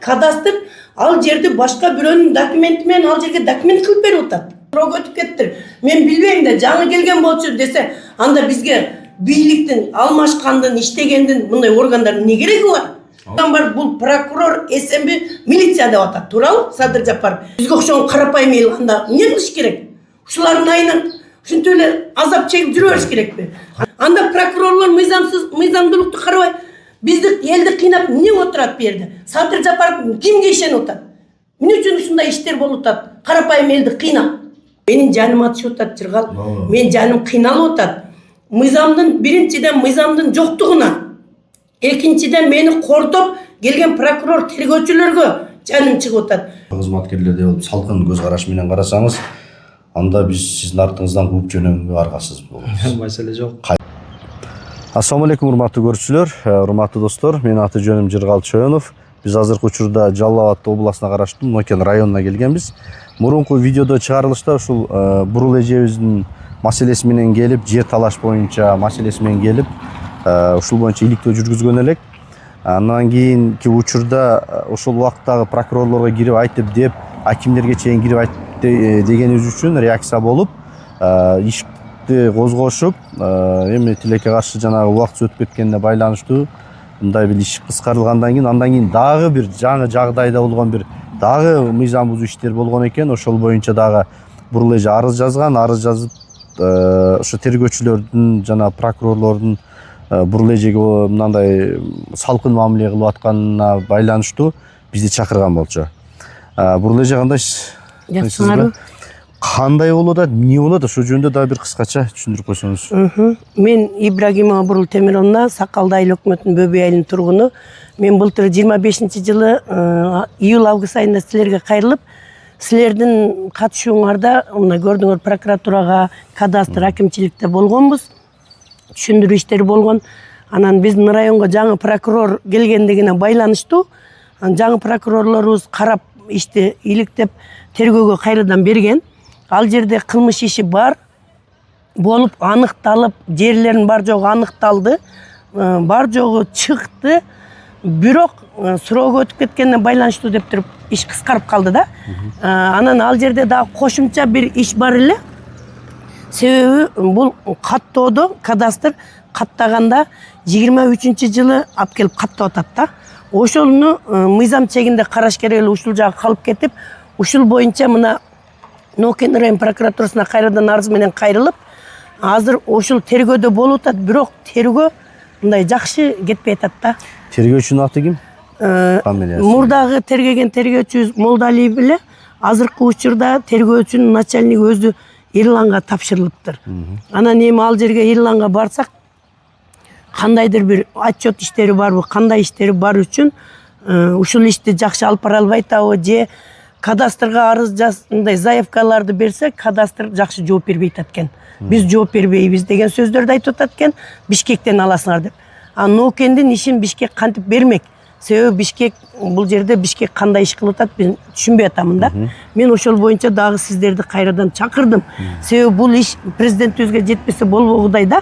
Кадастр ал жерде башка бирөөнүн документи менен ал жерге документ кылып берип атат. Срок өтүп кетти. Мен билбейм да, жаңы келген болчу десе, анда бизге бийликтин алмашкандын, иштегендин мындай органдардын не кереги бар? Бар бул прокурор, СМБ, милиция деп атат, туурабы? Садыр Жапаров. Бизге окшогон карапайым эл анда эмне кылыш керек? Ушулардын айынан ушинтип эле азап чегип жүрө бериш керекпи? Анда прокурорлор мыйзамдуулукту карабай, бизди элди кыйнап эмне отурат бу жерде? Садыр Жапаров кимге ишенип атат? Эмне үчүн ушундай иштер болуп атат? Карапайым элди кыйнап. Менин жаным атышып атат, Жыргал. Менин жаным кыйналып атат. Биринчиден мыйзамдын жоктугуна, экинчиден мени кортоп келген прокурор тергөөчүлөргө жаным чыгып атат. Кызматкерлерде болуп салкын көз караш менен карасаңыз, анда биз сиздин артыңыздан кууп жөнөмгө аргасыз болобуз. Маселе жок. Ассаламу алейкум, урматтуу көрүүчүлөр, урматтуу достор. Менин аты жөнүм Жыргал Чоёнов. Биз азыркы учурда Жалал Абад областына караштуу Нокен районуна келгенбиз. Мурунку видеодо чыгарылышта ушул бурул эжебиздин маселеси менен келип, жер талаш боюнча маселеси менен келип, ушул боюнча иликтөө жүргүзгөн элек. Андан кийинки учурда ошол убактагы прокурорлорго кирип айтып деп, акимдерге чейин кирип айтып дегенибиз үчүн реакция болуп, ишти козгошуп, эми тилекке каршы жанагы убакыт өтүп кеткенине байланыштуу мындай бир иш кыскартылгандан кийин, андан кийин дагы бир жаңы жагдайда болгон бир дагы мыйзам бузуу иштер болгон экен. Ошол боюнча дагы бурул эже арыз жазган, арыз жазып, ошо тергөөчүлөрдүн жана прокурорлордун бурул эжеге мындай салкын мамиле кылып атканына байланыштуу бизди чакырган болчу. Бурул эже кандайсыз? Жакшыңарбы? Кандай болуп атат, эмне болуп атат? Ошол жөнүндө дагы бир кыскача түшүндүрүп койсоңуз. Мен Ибрагимова Бурул Темировна, Сакалды айыл өкмөтүнүн Бөбөй айылынын тургуну. Мен былтыр 25-жылы июль-август айында силерге кайрылып, силердин катышууңарда мына көрдүңөр, прокуратурага, кадастр, акимчиликте болгонбуз. Түшүндүрүү иштери болгон. Анан биздин районго жаңы прокурор келгендигине байланыштуу, жаңы прокурорлорубуз карап ишти иликтеп тергөөгө кайрадан берген. Ал жерде кылмыш иши бар болуп аныкталып, жерлерин бар жогу аныкталды, бар жогу чыкты. Бирок срок өтүп кеткенине байланыштуу деп туруп иш кыскарып калды да. Анан ал жерде дагы кошумча бир иш бар эле. Себеби бул каттоодо кадастр каттаганда 23-жылы алып келип каттап атат да. Ошону мыйзам чегинде караш керек эле, ушул жагы калып кетип, ушул боюнча мына Нокен район прокуратурасына кайрадан арыз менен кайрылып, азыр ошол тергөөдө болуп атат, бирок тергөө мындай жакшы кетпей атат да. Тергөөчүнүн аты ким? Фамилиясы? Мурдагы тергеген тергөөчүбүз Молдалиев эле, азыркы учурда тергөөчүнүн начальниги өзү Ирланга тапшырылыптыр. Анан эми ал жерге Ирланга барсак, кандайдыр бир отчет иштери барбы, кандай иштери бар үчүн ушул ишти жакшы алып бара албай атабы, же кадастрга арыз мындай заявкаларды берсек, кадастр жакшы жооп бербейт экен. Биз жооп бербейбиз деген сөздөрдү айтып атат экен, Бишкектен аласыңар деп. Нокендин ишин Бишкек кантип бермек? Себеби Бишкек, бул жерде Бишкек кандай иш кылып атат, мен түшүнбөй атамын да. Мен ошол боюнча дагы сиздерди кайрадан чакырдым. Себеби бул иш президентибизге жетпесе болбогудай да.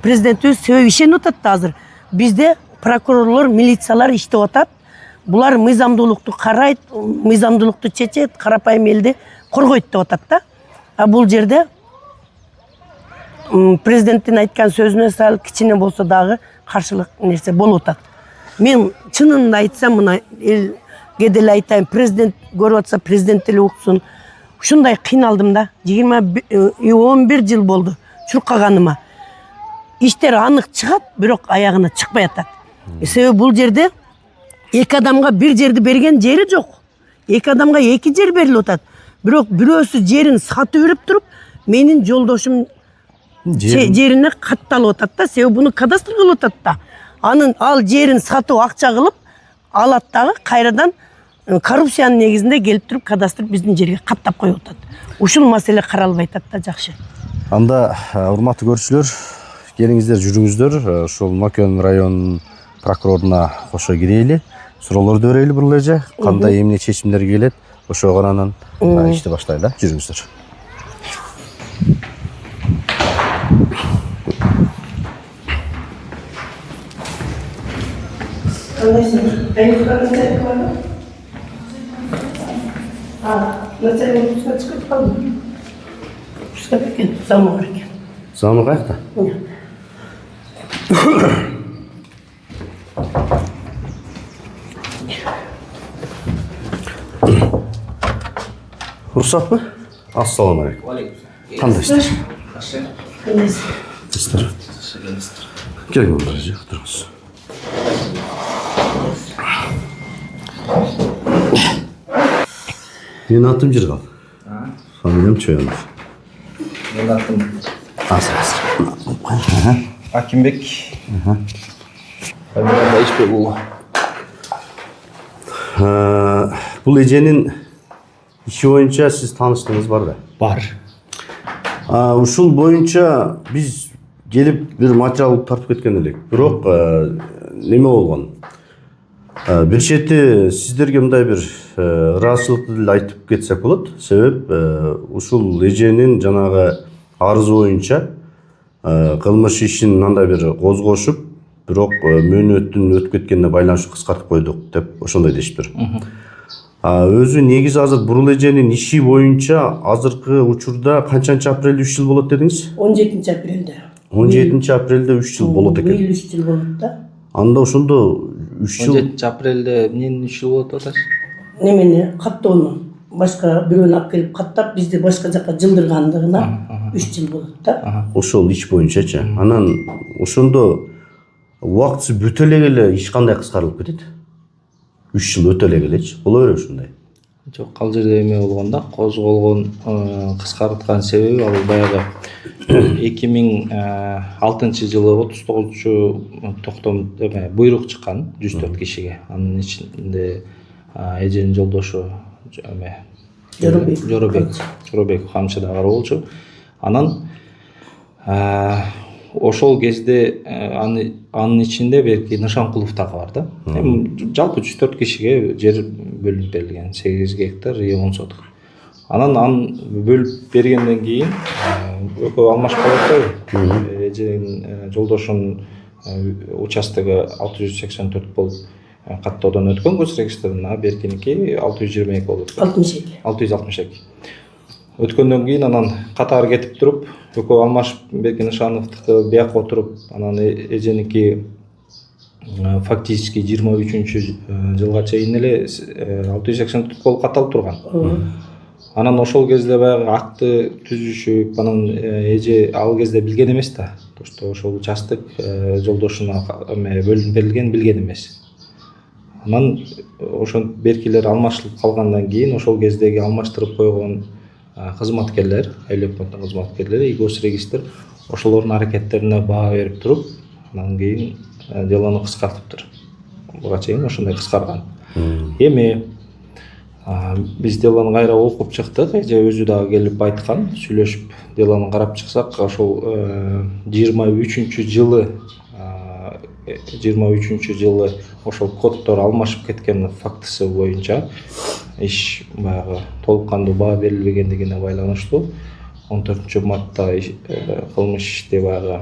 Президентибиз себеби ишенип атат да азыр. Бизде прокурорлор, милициялар иштеп атат. Булар мыйзамдуулукту карайт, мыйзамдуулукту чечет, карапайым элди коргойт деп атат да. А бул жерде президенттин айткан сөзүнө сал кичине болсо дагы каршылык нерсе болуп атат. Мен чынын айтсам, мына элге деле айтайын, президент көрүп атса, президент деле уксун. Ушундай кыйналдым да. 11 жыл болду чуркаганыма. Иштер анык чыгат, бирок аягына чыкпай атат. Себеби бул жерде эки адамга бир жерди берген жери жок. Эки адамга эки жер берилип атат. Бирок бирөөсү жерин сатып берип туруп, менин жолдошум жерине катталып атат да. Себеби буну кадастр кылып атат да. Анын ал жерин сатып акча кылып алат дагы, кайрадан коррупциянын негизинде келип туруп кадастр биздин жерге каттап коюп атат. Ушул маселе каралбай атат да, жакшы. Анда урматтуу көрүүчүлөр, келиңиздер, жүрүңүздөр, ушул Нокен район прокуроруна кошо кирейли, суроолорду берели бурул эже, кандай эмне чечимдер келет, ошого каранан ишти баштайлы, жүрүңүздөр. Кандайсың? Айныкка кантип барбы? Mesela üstüne çıkıp kaldım. Üstüne bekleyin, zaman var ekan. Zamı kayakta? Ruhsat mı? Assalamu alaikum. Qandaysizlar? Sizlar? Keling o'rtaga o'tiramiz. Mening atim Jirg'al. Familiyam Cho'yanov. Benim adım Asır. Akimbek. Familiyam İşbekulu. Бұл эженин иши боюнча сиз тааныштыгыңыз барбы? Бар. Ушул боюнча биз келип бир материал тартып кеткен элек. Бирок неме болгон? Бир чети сиздерге мындай бир ыраазычылыкты деле айтып кетсек болот. Себеп ушул эженин жанагы арызы боюнча кылмыш ишин андай бир козгошуп, бирок мөөнөттүн өтүп кеткенине байланыштуу кыскартып койдук деп ошондой дешиптир. Өзү негизи азыр бурул эженин иши боюнча азыркы учурда канчанчы апрелде 3 жыл болот дедиңиз? 17 апрелде. 17 апрелде 3 жыл болот экен. Быйыл 3 жыл болот да. Анда ошондо 3 жыл 17 апрелде эмненин 3 жыл болот атат? Немени каттоону башка бирөөнү алып келип каттап бизди башка жака жылдыргандыгына 3 жыл болот да. ошол иш боюнчачы. Анан ошондо убактысы бүтө эле иш кандай кыскарылып кетет? 3 жыл өтө элечи. Боло береби ушундай? Жок, ал жерде эме болгон да, козголгон кыскарткан себеби ал баягы 2006 жылы 39 токтом буйрук чыккан 104 кишиге. Анын ичинде эженин жолдошу Жоробек камчы да бар болчу. Анан ошол кезде анын ичинде белки Нышанкулов дагы бар да. Жалпы 104 кишиге жер бөлүнүп берилген, 8 гектар 10 соток. Анан бөлүп бергенден кийин экөө алмашып калат да. Эженин жолдошунун участогу 684 болуп каттоодон өткөн көз регистринин, а беркиники 622 болуп. 662. Өткөндөн кийин анан катары кетип туруп, экөө алмашып Беркин Ишановдуку бияка отуруп, анан эженики фактически 23-жылга чейин эле 684 болуп катталып турган. Анан ошол кезде баягы акты түзүшүп, анан эже ал кезде билген эмес да. Что ошол участок жолдошуна бөлүнүп берилген билген эмес. Анан ошол беркилер алмашылып калгандан кийин ошол кездеги алмаштырып койгон кызматкерлер, айлык өкмөттүн кызматкерлери, госрегистр ошолордун аракеттерине баа берип туруп, анан кийин делону кыскартыптыр. Буга чейин ошондой кыскарган. Эми биз делону кайра окуп чыктык, эже өзү дагы келип айткан, сүйлөшүп делону карап чыксак, ошол 23 жылы ошол коддор алмашып кеткен фактысы боюнча иш баягы толук кандуу баа берилбегендигине байланыштуу 14-мартта кылмыш ишти баягы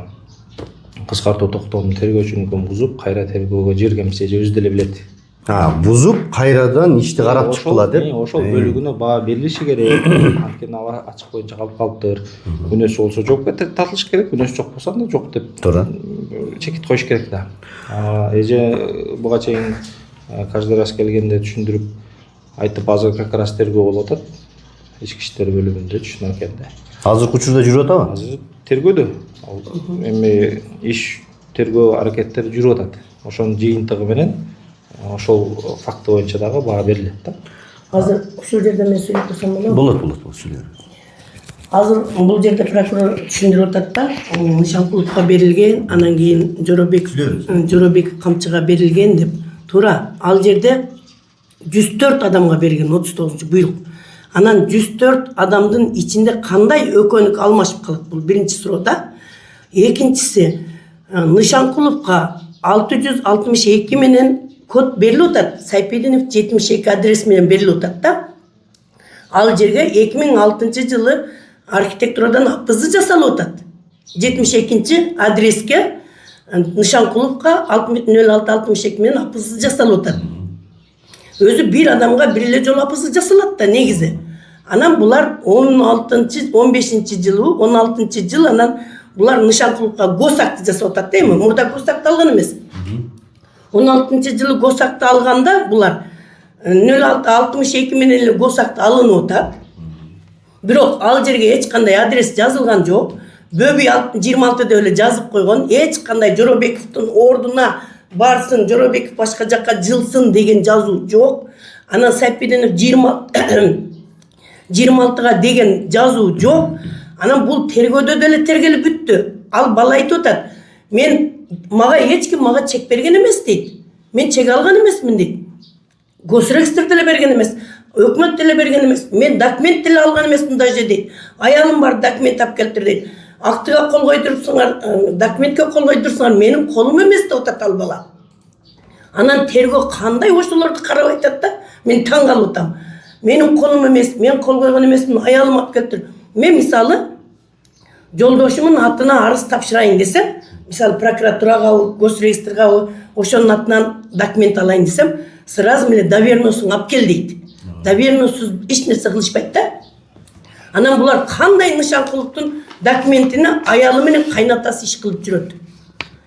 кыскартуу токтомун тергөөчүнүкүн бузуп, кайра тергөөгө жибергенбиз, эже өзү деле билет. Бузуп кайрадан ишти карап чыккыла деп. Ошол бөлүгүнө баа берилиши керек. Анткени ал ачык боюнча калып калыптыр. Күнөөсү болсо жоопко тартылыш керек, күнөөсү жок болсо анда жок деп туура чекит коюш керек да. Эже буга чейин каждый раз келгенде түшүндүрүп айтып, азыр как раз тергөө болуп атат. Ички иштер бөлүмүндө түшүнөт экенде. Азыркы учурда жүрүп атабы? Азыр тергөөдө. Эми иш тергөө аракеттери жүрүп атат. Ошонун жыйынтыгы менен ошол факты боюнча дагы баа берилет да. Азыр ушул жерде мен сүйлөп турсам болобу? Болот, сүйлөп. Азыр бул жерде прокурор түшүндүрүп атат да, Нышанкуловго берилген, анан кийин Жоробек камчыга берилген деп. Туура, ал жерде 104 адамга берилген 39 буйрук. Анан 104 адамдын ичинде кандай өкөнүк алмашып калат? Бул биринчи суроо да. Экинчиси, Нышанкуловго 662 менен код берилип атат. Сайпединов 72 адрес менен берилип атат да. Ал жерге 2006 жылы архитектурадан апызы жасалып атат. 72 адреске Нышанкуловго 0662 менен апызы жасалып атат. Өзі бір адамға бір эле жол апысы жасалат да негизи. Анан булар 15 жылы, 16 жыл анан булар Нышанкуловка госакты жасап атат дейми? Мурда госакты алган эмес. 16 жылы госакты алганда булар 0662 менен эле госакты алынып атат. Бирок ал жерге эч кандай адрес жазылган жок. Бөбүй 26-да эле жазып койгон. Эч кандай Жоробековдун ордуна барсын, Жоробеков башка жакка жылсын деген жазуу жок. Анан Сайпеденов 26-га деген жазуу жок. Анан бул тергөөдө деле тергелип бүттү. Ал бала айтып атат. Мага эч ким мага чек берген эмес дейт. Мен чек алган эмесмин дейт. Госрегистр деле берген эмес. Өкмөт деле берген эмес. Мен документ деле алган эмесмин даже дейт. Аялым бар, документ алып келиптир дейт. Актыга кол койдурсуңар, документке кол койдурсуңар, менин колум эмес деп атат ал бала. Анан тергөө кандай ошолорду карап айтат да, мен таң калып атам. Менин колум эмес, мен кол койгон эмесмин, аялым алып келиптир. Мен мисалы жолдошумун атына арыз тапшырайын десем, мисалы прокуратурага, госрегистрге ошонун атынан документ алайын десем, сразу эле доверенностун алып кел дейт. Доверенностсуз эч нерсе кылышпайт да. Анан булар кандай Нышанкуловдун документини аялы менен кайнатасы иш кылып жүрөт.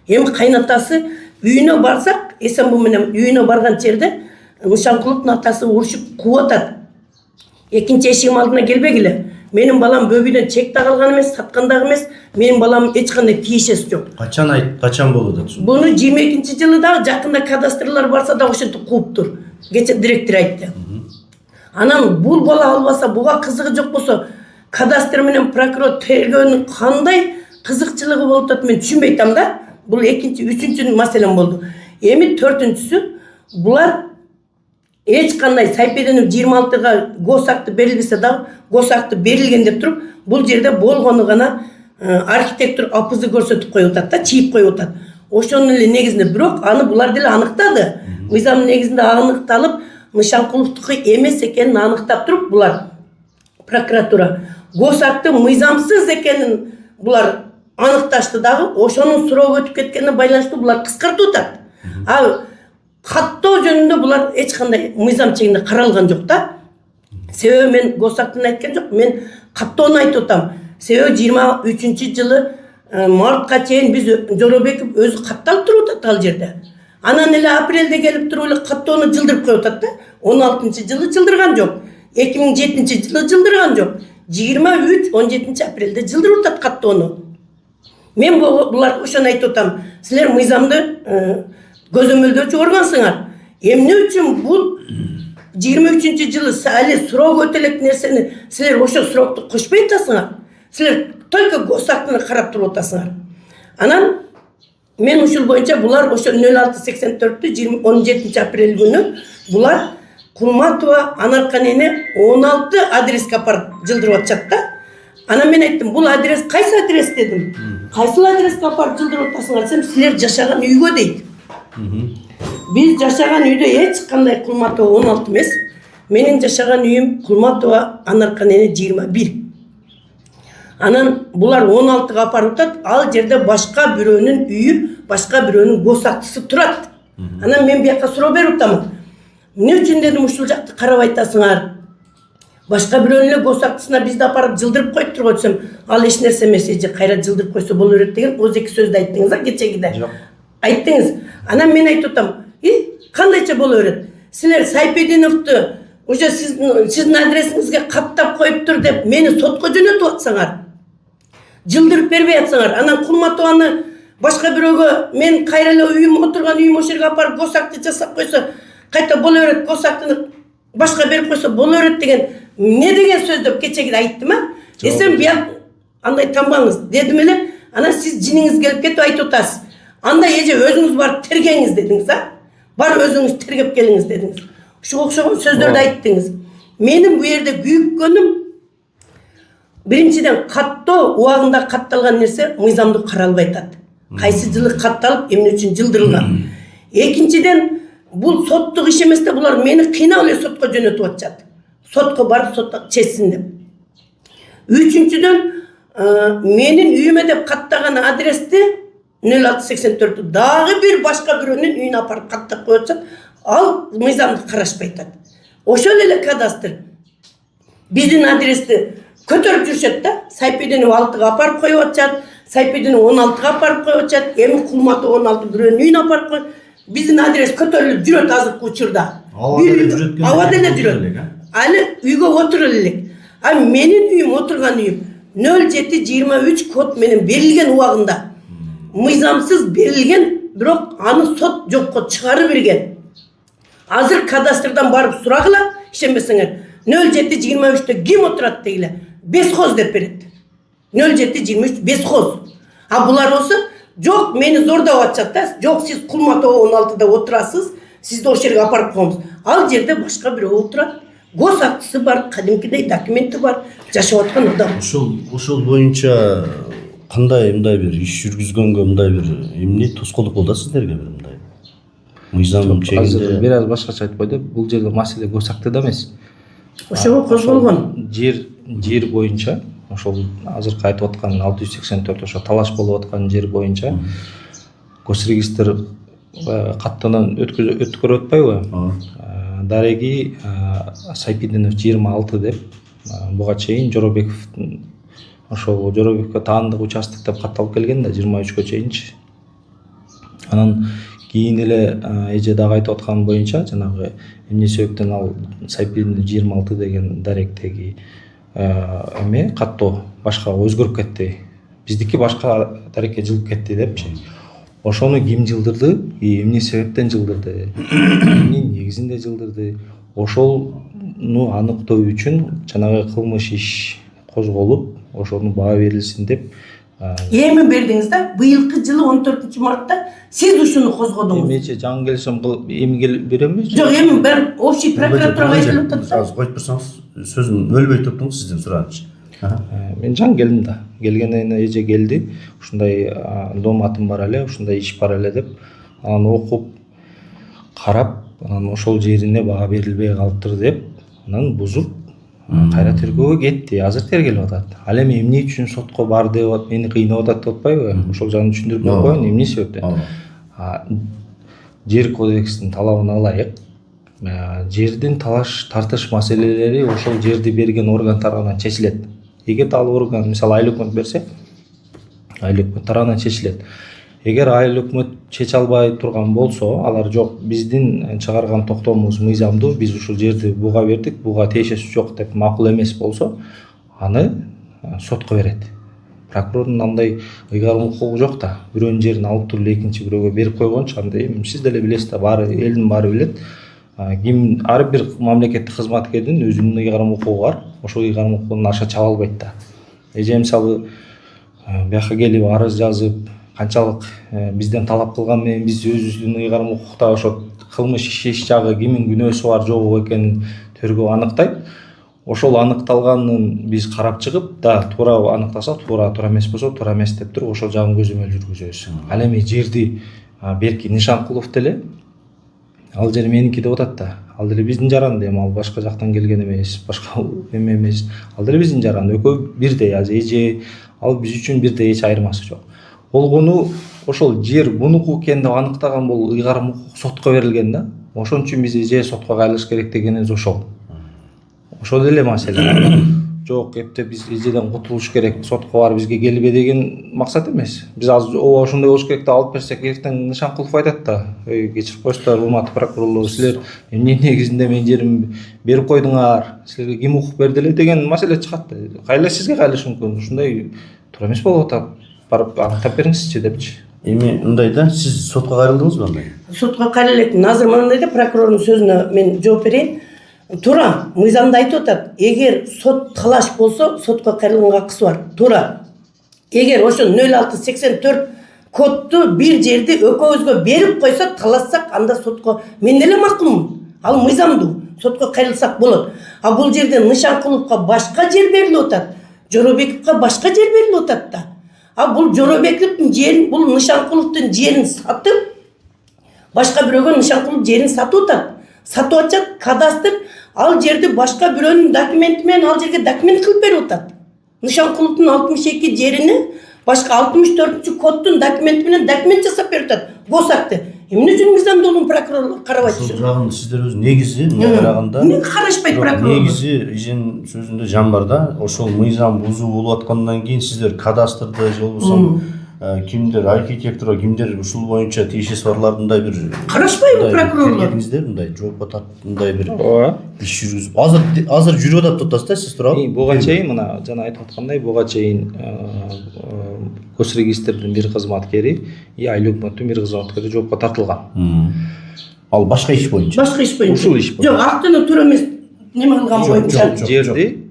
Эми кайнатасы үйүнө барсак, Эсенбу менен үйүнө барган жерде Нышанкуловдун атасы урушуп кууп атат. Экинчи эшигим алдына келбегиле. Менин балам бөбүйдөн чек да калган эмес, саткан дагы эмес. Менин балам эч кандай тиешеси жок. Качан болду да? Буну 22-жылы дагы жакында кадастрлар барса да ошентип кууптур. Кече директор айтты. Анан бул бала албаса, буга кызыгы жок болсо, кадастр менен прокурор тергөөнүн кандай кызыкчылыгы болуп атат, мен түшүнбөй атам да. Бул экинчи, үчүнчү маселем болду. Эми төртүнчүсү, булар эч кандай Сайпеденов 26-га госакты берилбесе дагы, госакты берилген деп туруп, бул жерде болгону гана архитектор апызы көрсөтүп коюп атат да, чийип коюп атат. Ошонун эле негизинде, бирок аны булар деле аныктады. Мыйзамдын негизинде аныкталып, Нышанкуловдуку эмес экенин аныктап туруп, булар прокуратура госакты мыйзамсыз экенин булар аныкташты дагы, ошонун суроо өтүп кеткенине байланыштуу булар кыскартып атат. Ал каттоо жөнүндө булар эч кандай мыйзам чегинде каралган жок да. Себеби мен госактын айткан жок, мен каттоону айтып атам. Себеби 23-жылы мартка чейин биз Жоробеков өзү катталып туруп атат ал жерде. Анан эле апрелде келип туруп эле каттоону жылдырып коюп атат да. 16-жылы жылдырган жок. 2007-жылы жылдырган жок. 23-17 апрелде жылдырып атат каттоону. Мен булар ошону айтып атам. Силер мыйзамды көзөмөлдөөчү органсыңар. Эмне үчүн бул 23-жылы эле срок өтө элек нерсени силер ошо срокту кошпой атасыңар. Силер только госактыны карап туруп атасыңар. Анан мен ушул боюнча булар ошо 0684-тү 17 апрель күнү булар Кулматова Анарканени 16 адреске апарып жылдырып атышат да. Анан мен айттым, бул адрес кайсы адрес дедим. Кайсыл адреске апарып жылдырып атасыңар десем, силер жашаган үйгө дейт. Биз жашаган үйдө эч кандай Кулматова 16 эмес. Менин жашаган үйүм Кулматова Анарканени 21. Анан булар 16-га апарып атат, ал жерде башка бирөөнүн үйү, башка бирөөнүн госактысы турат. Анан мен бияка суроо берип атам. Эмне үчүн дедим ушул жакты карап айтасыңар? Башка бирөөнүн эле госактысына бизди апарып жылдырып коюп турган десем, ал эч нерсе эмес, эже кайра жылдырып койсо боло берет деген өз эки сөздү айттыңыз а кечегиде. Айттыңыз. Анан мен айтып атам, кандайча боло берет? Силер Сайпединовду уже сиздин адресиңизге каттап коюптур деп мени сотко жөнөтүп атсаңар. Жылдырып бербей атсаңар. Анан Кулматованы башка бирөөгө мен кайра эле үйүм отурган үйүм ошол жерге апарып госакты жасап койсо, кайта боло берет, госактыны башка берип койсо боло берет деген эмне деген сөз деп кечегиде айттым а? Десем, бияк андай тамбаңыз дедим эле. Анан сиз жиниңиз келип кетип айтып атасыз. Анда эже өзүңүз барып тергеңиз дедиңиз а? Бар өзүңүз тергеп келиңиз дедиңиз. Ушуга окшогон сөздөрдү айттыңыз. Менин бу жерде күйүккөнүм биринчиден каттоо убагында катталган нерсе мыйзамдуу каралбай атат. Кайсы жылы катталып, эмне үчүн жылдырылган. Экинчиден бул соттук иш эмес да, булар мени кыйнап эле сотко жөнөтүп атышат. Сотко барып сотто чечсин деп. Үчүнчүдөн менин үйүмө деп каттаган адрести 0684 дагы бир башка бирөөнүн үйүнө апарып каттап коюп атышат. ал мыйзамды карашпай атат. Ошол эле кадастр биздин адрести көтөрүп жүрүшөт да. Сайпеденов 6-га апарып коюп атышат, Сайпеденов 16-га апарып коюп атышат, эми Кулматов 16 бирөөнүн үйүнө апарып коюп. Биздин адрес көтөрүлүп жүрөт азыркы учурда. Аба деле жүрөт. Али үйгө отуруп элек. А менин үйүм отурган үйүм 07-23 код менен берилген убагында. Мыйзамсыз берилген, бирок аны сот жокко чыгарып берген. Азыр кадастрдан барып сурагыла, ишенбесеңер. 07-23-тө ким отурат дегиле. Бесхоз деп берет. 07-23 бесхоз. А булар болсо жок, мени зордоп атышат да. Жок, сиз Кулматов 16-да отурасыз, сизди ошол жерге апарып коебуз. Ал жерде башка бирөө отурат. Гос актысы бар, кадимкидей документи бар, жашап аткан адам. Ошол боюнча кандай мындай бир иш жүргүзгөнгө мындай бир эмне тоскоолдук болду сиздерге бир мындай? Мыйзам чегинде. Азыр бир аз башкача айтып койду. Бул жерде маселе гос актыда эмес. Ошого козголгон. Жер боюнча, ошол азыркы айтып аткан 684 ошо талаш болуп аткан жер боюнча госрегистр каттанан өткөрүп атпайбы? Дареги Сайпеденов 26 деп буга чейин Жоробековдун ошол Жоробековго таандык участок деп катталып келген да 23-кө чейинчи. Анан кийин эле эже дагы айтып аткан боюнча жанагы эмне себептен ал Сайпеденов 26 деген даректеги эме каттоо башка өзгөрүп кетти. Биздики башка дарекке жылып кетти депчи. Ошону ким жылдырды, эмне себептен жылдырды, эмненин негизинде жылдырды, ошону аныктоо үчүн жанагы кылмыш иш козголуп, ошону баа берилсин деп. Эми бердиңиз да, быйылкы жылы 14-мартта сиз ушуну козгодуңуз. Эмечи жаңы келишим кылып эми келип беремби? Жок, эми бир общий прокуратурага айтылып атат. Азыр коюп турсаңыз, сөзүн бөлбөй туруңуз, сизден сураныч. Мен жаңы келдим да. Келгенден эже келди. Ушундай дооматым бар эле, ушундай иш бар эле деп, анан окуп, карап, анан ошол жерине баа берилбей калыптыр деп, анан бузуп, кайра тергөөгө кетти. Азыр тергелип атат. Ал эми эмне үчүн сотко бар деп атат, мени кыйнап атат деп атпайбы? Ошол жагын түшүндүрүп коеюн, эмне себептен? Жер кодексинин талабына ылайык жердин талаш тартыш маселелери ошол жерди берген орган тарабынан чечилет. Эгер ал орган мисалы айыл өкмөт берсе, айыл өкмөт тарабынан чечилет. Эгер айыл өкмөт чече албай турган болсо, алар жок, биздин чыгарган токтомубуз мыйзамдуу, биз ушул жерди буга бердик, буга тиешеси жок деп макул эмес болсо, аны сотко берет. Прокурордун андай ыйгарым укугу жок да. Бирөөнүн жерин алып туруп экинчи бирөөгө берип койгончу, андай сиз деле билесиз да, баары элдин баары билет. Ким ар бир мамлекеттик кызматкердин өзүнүн ыйгарым укугу бар. Ошол ыйгарым укугунан аша чаба албайт да. Эже мисалы бияка келип арыз жазып, канчалык бизден талап кылган менен биз өзүбүздүн ыйгарым укукта ошо кылмыш иш жагы кимдин күнөөсү бар жоку экенин тергөө аныктайт. Ошол аныкталганын биз карап чыгып, да туура аныктаса туура, туура эмес болсо туура эмес деп туруп ошол жагын көзөмөл жүргүзөбүз. Ал эми жерди берки Нишанкулов деле ал жер меники деп атат да. Ал деле биздин жаран дейм, ал башка жактан келген эмес, башка эме эмес. Ал деле биздин жаран, экөө бирдей, эже ал биз үчүн бирдей, эч айырмасы жок. Болгону ошол жер мунуку экен деп аныктаган бул ыйгарым укук сотко берилген да. Ошон үчүн биз эже сотко кайрылыш керек дегенибиз ошол. Ошол эле маселе. Жок, эптеп биз эжеден кутулуш керек, сотко барып бизге келбе деген максат эмес. Биз азыр ошондой болуш керек деп алып берсек, эртең Нишанкулов айтат да, кечирип коесуздар, урматтуу прокурорлор, силер эмне негизинде менин жеримди берип койдуңар, силерге ким укук берди эле деген маселе чыгат да. Кайла сизге кайрылышы мүмкүн, ушундай туура эмес болуп атат, барып аныктап бериңизчи депчи. Эми мындай да, сиз сотко кайрылдыңызбы андай? Сотко кайрыла элек. Азыр мындай да, прокурордун сөзүнө мен жооп берейин. Туура, мыйзамда айтып атат, эгер сот талаш болсо, сотко кайрылганга акысы бар. Туура. Эгер ошо 0684 кодду бир жерди экөөбүзгө берип койсо, талашсак, анда сотко мен деле макулмун. Ал мыйзамдуу. Сотко кайрылсак болот. А бул жерде Нишанкуловго башка жер берилип атат. Жоробековго башка жер берилип атат да. А бул Жоробековдун жерин, бул Нишанкуловдун жерин сатып, башка бирөөгө Нишанкулов жерин сатып атат. Сатып атат, кадастр ал жерди башка бирөөнүн документи менен ал жерге документ кылып берип атат. Нишанкуловдун 62 жерини башка 64-коддун документи менен документ жасап берип атат. босатты. Эмне үчүн мыйзамдуулугун прокурорлор карабайт Ошол ушул? жагын сиздер өзү негизи эмне караганда Эмне карашпайт прокурорлор? негизи ижен сөзүндө жан бар да. Ошол мыйзам бузуу болуп аткандан кийин сиздер кадастрда же болбосо кимдир архитектор, кимдир ушул боюнча тиешеси барлардын да бир Карашпайбы прокурорлор? тергедиңиздер, мындай жоопко тартымдай бир ооба. иш жүргүзүп. Азыр жүрүп атат деп атасыз да сиз туурабы? Буга чейин мына жана айтып аткандай, буга чейин Госрегистрдин бир кызматкери, Айыл өкмөттүн бир кызматкери жоопко тартылган. Ал башка иш боюнча. Башка иш боюнча. Ушул иш боюнча. Жок, актыны туура эмес неме кылган боюнча. Жерди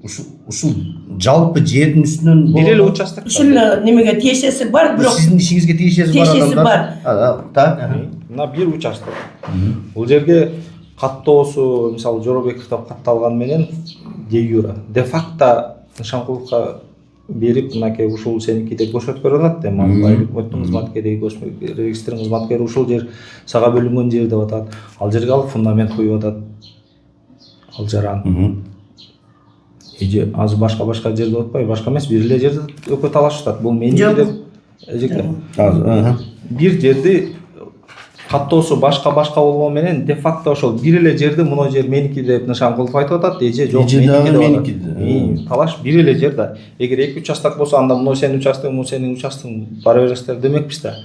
Ушул жалпы жердин үстүнөн бир эле участок. Ушул немеге тиешеси бар, бирок сиздин ишиңизге тиешеси бар тиешеси адамдар. Так. Мына бир участок. Бул жерге каттоосу мисалы Жоробеков деп катталган менен де юра, де факто Нышанкуловго берип, мынакей ушул сеники деп көрсөтүп берип атат. Эми Айыл өкмөттүн кызматкери, регистрдин кызматкери ушул жер сага бөлүнгөн жер деп атат. Ал жерге алып фундамент коюп атат. Ал жаран. Эже азыр башка жерде отпой, башка эмес, бир эле жерде өкө талашып атат. Бул меники деп эжеке. Бир жерди каттоосу башка болгон менен де факто ошол бир эле жерди муну жер меники деп Нышанкулов айтып атат. Эже жок меники деп. Талаш бир эле жер да. Эгер эки участок болсо, анда муну сенин участогуң, муну сенин участогуң бара бересиздер демекпиз да.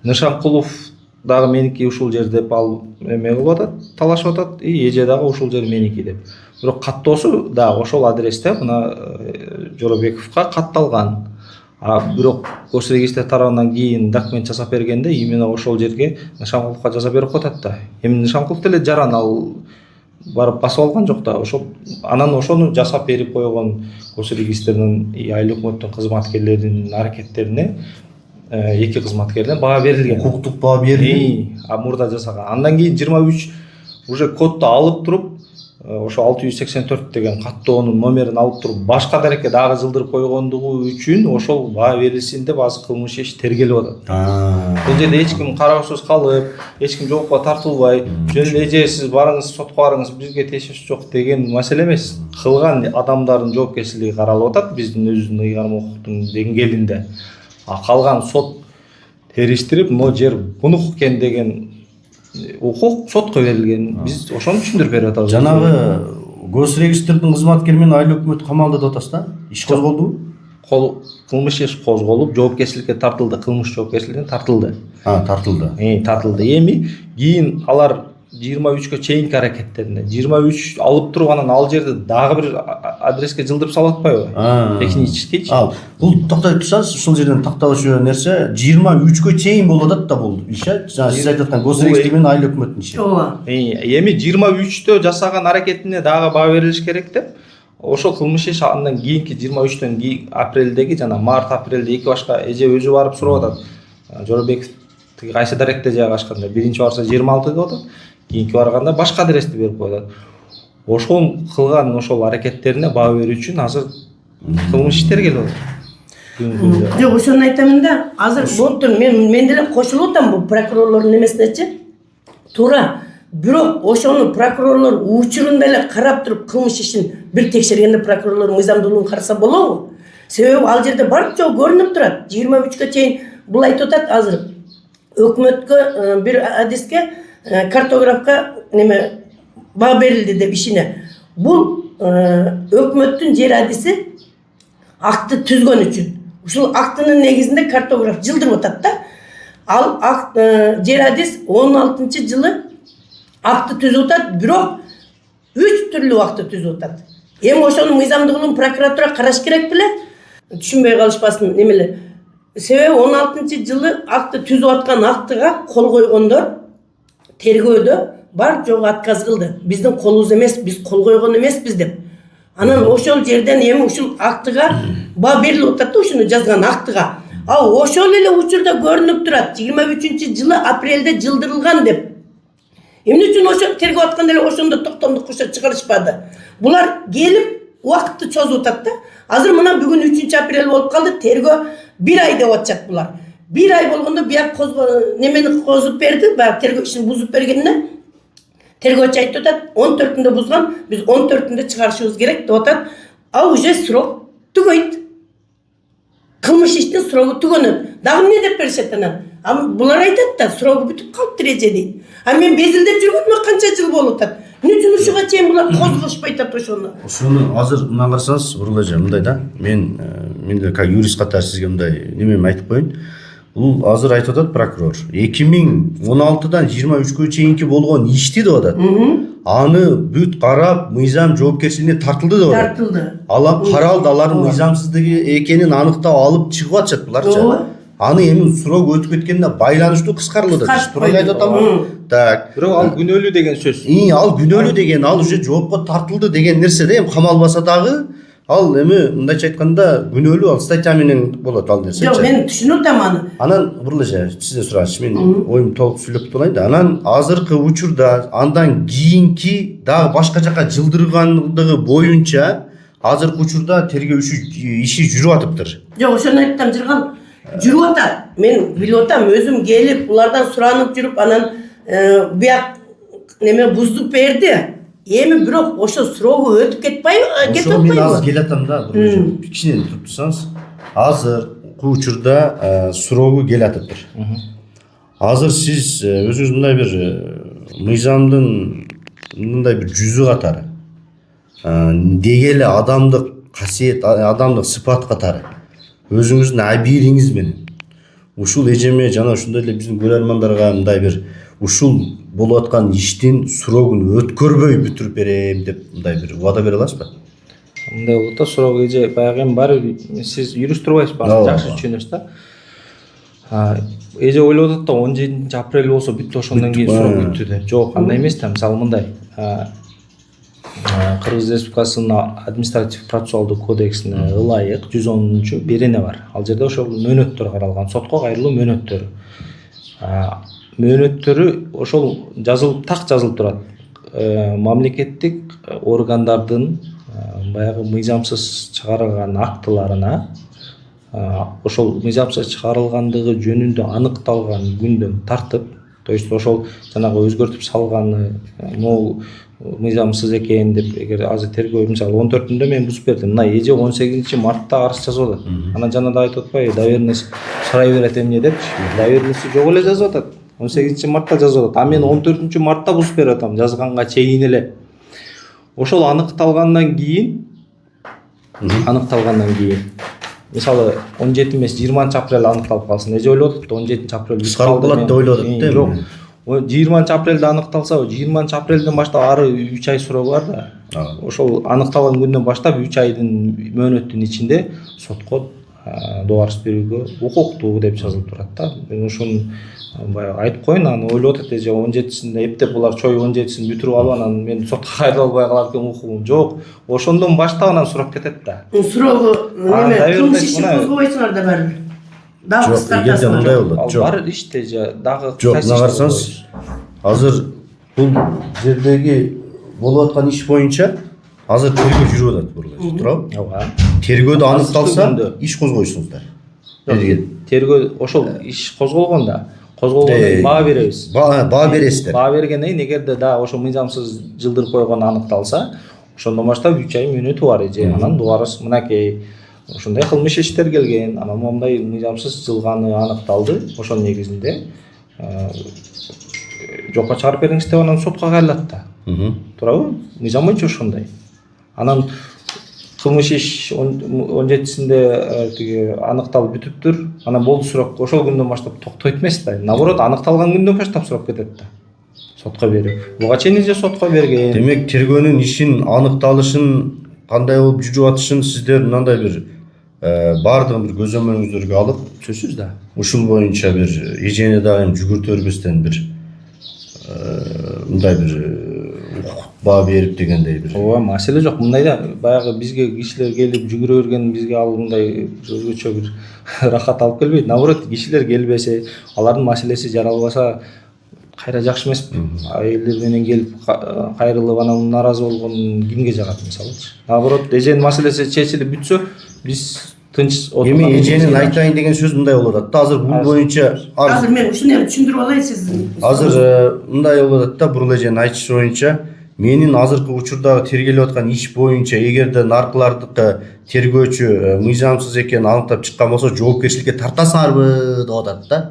Нышанкулов дагы меники ушул жер деп ал эме кылып атат, талашып атат, эже дагы ушул жер меники деп. Бирок каттоосу дагы ошол адресте мына Жоробековго катталган. Бирок Госрегистр тарабынан кийин документ жасап бергенде именно ошол жерге Нышанкуловго жаза берип коет да. Эми Нышанкулов деле жаран ал барып басып алган жок да. Ошол анан ошону жасап берип койгон Госрегистрдин Айыл өкмөттүн кызматкерлеринин аракеттерине эки кызматкерден баа берилген. Укуктук баа берилген. Мурда жасаган. Андан кийин 23 уже кодду алып туруп, ошо 684 деген каттоонун номерин алып туруп, башка дарекке дагы жылдырып койгондугу үчүн ошол баа берилсин деп азыр кылмыш иш тергелип атат. Бул жерде эч ким кароосуз калып, эч ким жоопко тартылбай, жөн эле эже сиз барыңыз, сотко барыңыз, бизге тиешеси жок деген маселе эмес. Кылган адамдардын жоопкерчилиги каралып атат биздин өзүбүздүн ыйгарым укуктун деңгээлинде. Калган сот териштирип, могу жер бунуку экен деген укук сотко берилген. Биз ошону түшүндүрүп берип атабыз. Жанагы Госрегистрдин кызматкери менен Айыл өкмөтү камалда деп атасыз да? Иш козголдубу? Кылмыш иш козголуп, жоопкерчиликке тартылды, кылмыш жоопкерчилигине тартылды. Тартылды. Тартылды. Эми кийин алар 23кө чейинки аракеттерине 23 алып туруп анан ал жерди дагы бир адреске жылдырып салып атпайбы? Техническийчи. Бул токтой турсаңыз, ушул жерден такталып жүргөн нерсе 23кө чейин болуп атат да бул иш. Жана сиз айтып аткан Госрегистр менен Айыл өкмөттүн иши. ооба. Эми 23тө жасаган аракетине дагы баа берилиш керек деп, ошол кылмыш иш андан кийинки 23төн кийин апрелдеги жана март-апрелде эки башка эже өзү барып сурап атат. Жоробеков кайсы даректе жайгашканда, биринчи барса 26 деп атат. Кийинки барганда башка адрести берип коет. Ошол кылган ошол аракеттерине баа берүү үчүн азыр кылмыш иштер келип атат. Жок, ошону айтамын да, азыр болуптур, мен деле кошулуп атам бул прокурорлордун немесинечи. Туура. Бирок ошону прокурорлор учурунда эле карап туруп кылмыш ишин бир текшергенде прокурорлор мыйзамдуулугун караса болобу? Себеби ал жерде бар жок көрүнүп турат. 23кө чейин бул айтып атат азыр. Өкмөткө бир адиске картографка неме баа берилди деп ишине. Бул өкмөттүн жер адиси акты түзгөн үчүн. Ушул актынын негизинде картограф жылдырып атат да. Ал жер адис 16-жылы акты түзүп атат, бирок 3 түрлүү акты түзүп атат. Эми ошонун мыйзамдуулугун прокуратура караш керек беле? Түшүнбөй калышпасын немелер. Себеби 16-жылы акты түзүп аткан актыга кол койгондор тергөөдө бар жок отказ кылды. Биздин колубуз эмес, биз кол койгон эмеспиз деп. Анан ошол жерден эми ушул актыга баа берилип атат да, ушуну жазган актыга. Ошол эле учурда көрүнүп турат. 23-жылы апрелде жылдырылган деп. Эмне үчүн ошо тергөө атканда эле ошондо токтомдук кошо чыгарышпады? Булар келип убакытты чозуп атат да. Азыр мына бүгүн 3-апрель болуп калды, тергөө 1 ай деп атышат булар. 1 ай болгондо бияк немени козуп берди, баягы тергөө ишин бузуп бергенде тергөөчү айтып атат, 14-үндө бузган, биз 14-үндө чыгарышыбыз керек деп атат. Уже срок түгөйт. Кылмыш иштин срогу түгөнөт. Дагы эмне деп беришет анан? Ama булар айтат да, срогі бүтіп қалыптыр эже дейт. А мен безілдеп жүргөнүмө канча жыл болуп атат. Эмне ушуга чейин булар козгошпой атат ошону. Ошону азыр мына карасаңыз, Бурул эже, мындай да. Мен как юрист катары сизге мындай немени айтып коеюн. Бул азыр айтып атат прокурор. 2016-дан 23-кө чейинки болгон ишти деп атат. Аны бүт карап, мыйзам жоопкерчилигине тартылды деп атат. Тартылды. Алар каралды, алардын мыйзамсыздыгы экенин аныктап алып чыгып атышат буларчы. Аны эми срок өтүп кеткенине байланыштуу кыскартылды. Туура айтып атамбы? Так. Бирок ал күнөөлүү деген сөз. Ал күнөөлүү деген, ал уже жоопко тартылды деген нерсе да, эми камалбаса дагы ал эми мындайча айтканда күнөөлүү, ал статья менен болот ал нерсе. Жок, мен түшүнүп атам аны. Анан Бурул эже, сизден сурачы, мен оюмду толук сүйлөп болайын да. Анан азыркы учурда андан кийинки дагы башка жака жылдыргандыгы боюнча азыркы учурда тергөө иши жүрүп атыптыр. Жок, ошону айттым, жыргал жүрүп атат. Мен билип атам, өзүм келип, булардан суранып жүрүп, анан бияк неме буздуп берди. Эми бирок ошо срогу өтүп кетип Ошо мен атпайбы? азыр келатам да, кичине туруп турсаңыз. Азыркы учурда срогу келатыптыр. Азыр сиз өзүңүз мындай бир мыйзамдын мындай бир жүзү катары, деги эле адамдык касиет, адамдык сыпат катары өзүңүздүн абийириңиз менен ушул эжеме жана ошондой эле биздин көрөрмандарга мындай бир ушул болуп аткан иштин срогун өткөрбөй бүтүрүп берем деп мындай бир убада бере аласызбы? Мындай болот да, суроо эже баягы эми баары сиз юрист турбайсызбы? Жакшы түшүнөсүз да. Эже ойлоп атат да 17-апрель болсо бүттү, ошондон кийин суроо бүттү деп. Жок, андай эмес да. Мисалы мындай. Кыргыз Республикасынын административдик процессуалдык кодексине ылайык 110 берене бар. Ал жерде ошол мөөнөттөр каралган, сотко кайрылуу мөөнөттөрү. Мөөнөттөрү ошол жазылып, так жазылып турат. Мамлекеттик органдардын баягы мыйзамсыз чыгарылган актыларына ошол мыйзамсыз чыгарылгандыгы жөнүндө аныкталган күндөн тартып, то есть ошол жанагы өзгөртүп салганы могу мыйзамсыз экен деп, эгер азыр тергөө мисалы 14-үндө мен бузуп бердим, мына эже 18-мартта арыз жазып атат. Анан жанагы айтып атпайбы, доверенность сурай берет эмне деп, доверенность жок эле жазып атат. 18-мартта жазып атат. А мен 14-мартта бузуп берип атам, жазганга чейин эле. Ошол аныкталгандан кийин мисалы 17 эмес 20-апрель аныкталып калсын. Эже ойлоп атат, 17-апрель кыскарып калат деп ойлоп атат да. Жок. 20-апрелде аныкталса, 20-апрелден баштап ары 3 ай срогу бар да. Ошол аныкталган күндөн баштап 3 айдын мөөнөттүн ичинде сотко добарыс берүүгө укуктуу деп жазылып турат да. Мен ошону баягы айтып коеюн, аны ойлоп атат эже 17-синде эптеп булар чой 17-син бүтүрүп алып анан мен сотко кайрыла албай калат экен укугум. Жок, ошондон баштап анан сурап кетет да. Срогу неме кылмыш ишин козгобойсуңар да баары. Дагы эгерде мындай болот. Жок, бар иште дагы жок, мына карасаңыз, азыр бул жердеги болуп аткан иш боюнча азыр тергөө жүрүп атат, Бурул, туурабы? Ооба. Тергөөдө аныкталса, иш козгойсуңуздар. Тергөө ошол иш козголгондон баа беребиз. Баа бересиздер. Баа бергенден кийин эгерде да ошо мыйзамсыз жылдырып койгону аныкталса, ошондон баштап 3 ай мөөнөтү бар эже. Анан добарыс мынакей ошондой кылмыш иштер келген, анан момундай мыйзамсыз жылганы аныкталды. Ошонун негизинде жокко чыгарып бериңиз деп анан сотко кайрылат да. Туурабы? Мыйзам боюнча ошондой. Анан кылмыш иш 17-синде тиги аныкталып бүтүптүр. Анан болду сурап, ошол күндөн баштап токтойт эмес да. Наоборот, аныкталган күндөн баштап сурап кетет да. Сотко берип. Буга чейин эже сотко берген. Демек, тергөөнүн ишин аныкталышын кандай болуп жүрүп атышын сиздер мындай бир баардыгын бир көзөмөлүңүздөргө алып, сөзсүз да. Ушул боюнча бир эжени дагы жүгүртө бербестен бир мындай бир баа берип дегендей бир. Ооба, маселе жок. Мындай да, баягы бизге кишилер келип жүгүрө берген, бизге ал мындай өзгөчө бир рахат алып келбейт. Наоборот, кишилер келбесе, алардын маселеси жаралбаса кайра жакшы эмеспи? Айылдар менен келип кайрылып анан нааразы болгон кимге жагат мисалычы? Наоборот, эженин маселеси чечилип бүтсө, биз тынч отурган. Эми эженин айтайын деген сөз мындай болуп атат да. Азыр бул боюнча азыр мен ушуну түшүндүрүп алайын сиздин. Азыр мындай болуп атат да, Бурул эженин айтышы боюнча, менин азыркы учурдагы тергелип аткан иш боюнча эгерде наркылардыкы тергөөчү мыйзамсыз экенин аныктап чыккан болсо, жоопкерчиликке тартасыңарбы деп атат да.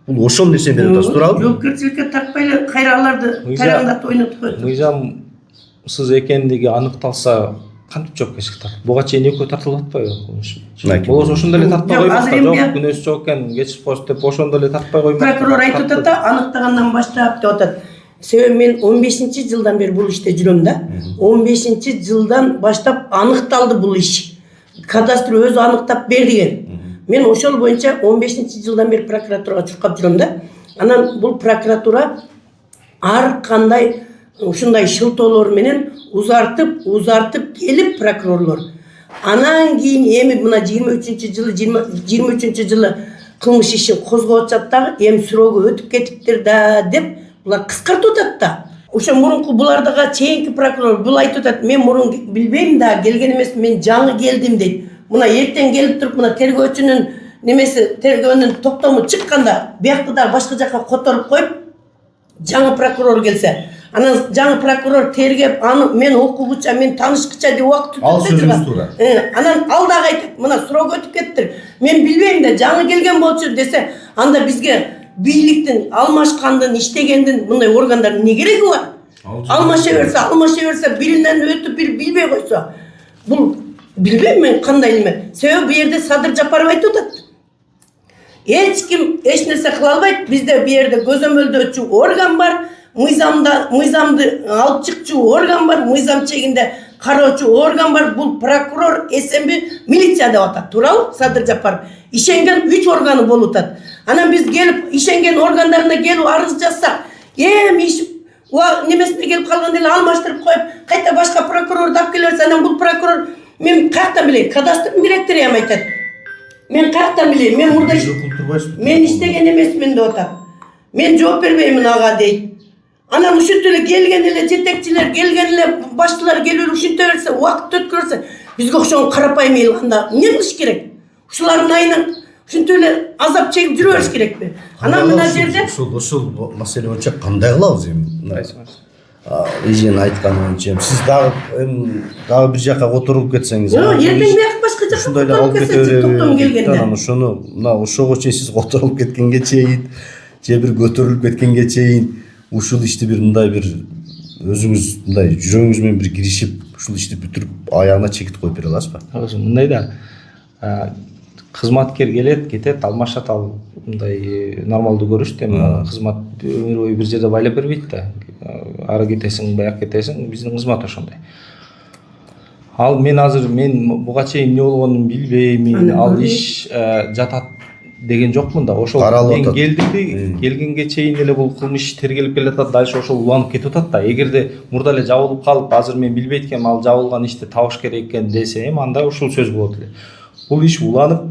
Бул ошол нерсени берип атасыз, туурабы? жоопкерчиликке тартпай эле кайра аларды тараңдатып ойнотуп коет. Мыйзамсыз экендиги аныкталса кантип жоопкерчиликке тартып? Буга чейин экөө тартылып атпайбы? Болосо ошондо эле тартпай коймок да, жок күнөөсү жок экен, кечирип коюш деп ошондо эле тартпай коймок. Прокурор айтып атат да, аныктагандан баштап деп атат. Себеби мен 15-жылдан бери бул иште жүрөм да. 15-жылдан баштап аныкталды бул иш. Кадастр өзү аныктап берген. Мен ошол боюнча 15-жылдан бери прокуратурага чуркап жүрөм да. Анан бул прокуратура ар кандай ушундай шылтоолор менен узартып келип прокурорлор. Анан кийин эми мына 23-жылы кылмыш ишин козгоп атат дагы, эми срогу өтүп кетиптир да деп булар кыскартып атат да. Ошо мурунку булардага чейинки прокурор бул айтып атат, мен мурун билбейм да, келген эмес, мен жаңы келдим дейт. Мына эртең келип туруп, мына тергөөчүнүн немеси, тергөөнүн токтому чыкканда, биякты да башка жака которуп коюп, жаңы прокурор келсе, анан жаңы прокурор тергеп, аны мен окугуча, мен таанышкыча деп убакыт өтүп Ал сөзүңүз туура. Анан ал дагы айтат, мына срок өтүп кеттир. Мен билбейм да, жаңы келген болчу десе, анда бизге бийликтин алмашкандын, иштегендин мындай органдардын не кереги бар? Алмаша берсе, биринен өтүп билбей койсо. Бул билбейм мен кандай элме. Себеби бу жерде Садыр Жапаров айтып атат. Эч ким эч нерсе кыла албайт. Бизде бу жерде көзөмөлдөөчү орган бар, мыйзамды алып чыкчу орган бар, мыйзам чегинде кароочу орган бар. Бул прокурор, СМБ, милиция деп атат, туурабы? Садыр Жапаров. Ишенген 3 органы болуп атат. Анан биз келип ишенген органдарына келип арыз жазсак, эми иш немесине келип калганда эле алмаштырып коюп, кайта башка прокурорду алып келерсе, анан бул прокурор мен каяктан билейм? Кадастрдын директору эми айтат. Мен каяктан билейм? Мен мурда мен иштеген эмесмин деп атат. Мен жооп бербеймин ага дейт. Анан ушинтип эле келген эле жетекчилер, келген эле башчылар келип ушинте берсе, убакыт өткөрсө, бизге окшогон карапайым эл анда эмне кылыш керек? Ушулардын айынан ушинтип эле азап чегип жүрө бериш керекпи? Анан мына жерде ошол маселе боюнча кандай кылабыз эми? Эжен айтканы боюнча сиз дагы бир жака которулуп кетсеңиз, эртең бияк башка жака ушундай эле алып кете береби. Анан ошону мына ошого чейин сиз которулуп кеткенге чейин же бир көтөрүлүп кеткенге чейин ушул ишти бир мындай бир өзүңүз мындай жүрөгүңүз менен бир киришип ушул ишти бүтүрүп аягына чекит коюп бере аласызбы? Мындай да кызматкер келет, кетет, алмашат, ал мындай нормалдуу көрүштү. Эми кызмат өмүр бою бир жерде байлап бербейт да. Ары кетесиң, бияк кетесиң, биздин кызмат ошондой. Ал мен буга чейин эмне болгонун билбейм, ал иш жатат деген жокмун да. Ошол мен келгенге чейин эле бул кылмыш тергелип келатат, дальше ошол уланып кетип атат да. Эгерде мурда эле жабылып калып, азыр мен билбейт экенмин, ал жабылган ишти табыш керек экен десем, анда ушул сөз болот эле. Бул иш уланып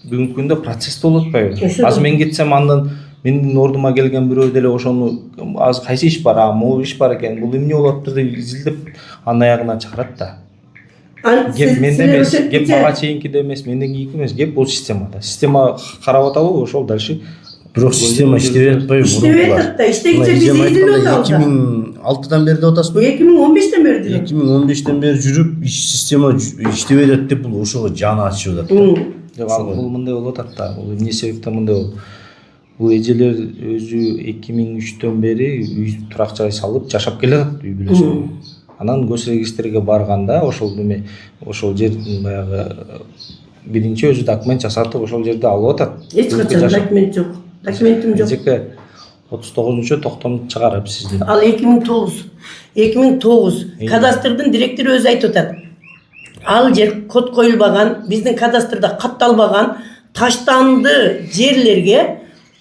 бүгүнкү күндө процесс болуп атпайбы? Азыр мен кетсем, андан менин ордума келген бирөө деле ошону азыр кайсы иш бар, могу иш бар экен, бул эмне болуп атты деп изилдеп анын аягына чыгарат да. Кеп менде эмес, кеп мага чейинкиде эмес, менден кийинки эмес, кеп бул системада. Система карап атабы, ошол дальше. Бирок система иштебей атпайбы? Иштебей атат да. Иштегиче биз изилдеп атабыз. 2006-дан бери деп атасызбы? 2015-тен бери жүрөт. 2015-тен бери жүрүп, система иштебей атат деп бул ошого жаны ачып атат да. Бул мындай болуп атат да. Бул эмне себептен мындай болду? Бул эжелер өзү 2003төн бери үй турак жай салып жашап келатат үй бүлөсү. Анан госрегистрге барганда ошол жердин баягы биринчи өзү документ жасатып ошол жерде алып атат. Эч качан документ жок. Документим жок. Эжеке 39-токтом чыгарып сиздин. Ал 2009 кадастрдын директору өзү айтып атат. Ал жер код коюлбаган, биздин кадастрда катталбаган таштанды жерлерге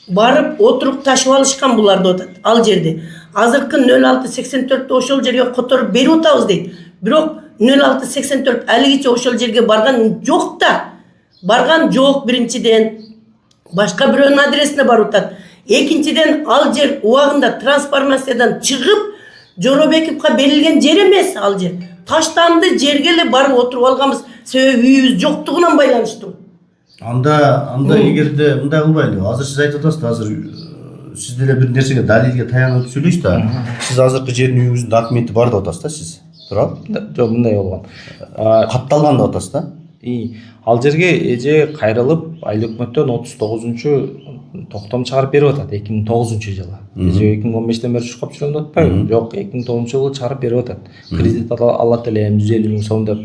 барып отуруп ташып алышкан булар деп атат. Ал жерде азыркы 0684 ошол жерге которуп берип атабыз дейт. Бирок 0684 алигиче ошол жерге барган жок да. Барган жок биринчиден. Башка бирөөнүн адресине барып атат. Экинчиден ал жер убагында трансформациядан чыгып Жоробековго берилген жер эмес ал жер. Таштанды жерге эле барып отуруп алганбыз. Себеби үйүбүз жоктугунан байланыштуу. Анда эгерде мындай кылбайлы. Азыр сиз айтып атасыз, азыр сиз деле бир нерсеге далилге таянып сүйлөйсүз да. Сиз азыркы жердин үйүңүздүн документи бар деп атасыз да сиз. Туурабы? Жок, мындай болгон. Катталган деп атасыз да. Ал жерге эже кайрылып, айыл өкмөттөн 39 токтом чыгарып берип атат 2009-жылы. Эже 2015-тен бери чуркап жүрөм деп атпайбы? Жок, 2009-жылы чыгарып берип атат. Кредит алат элем 150 миң сом деп.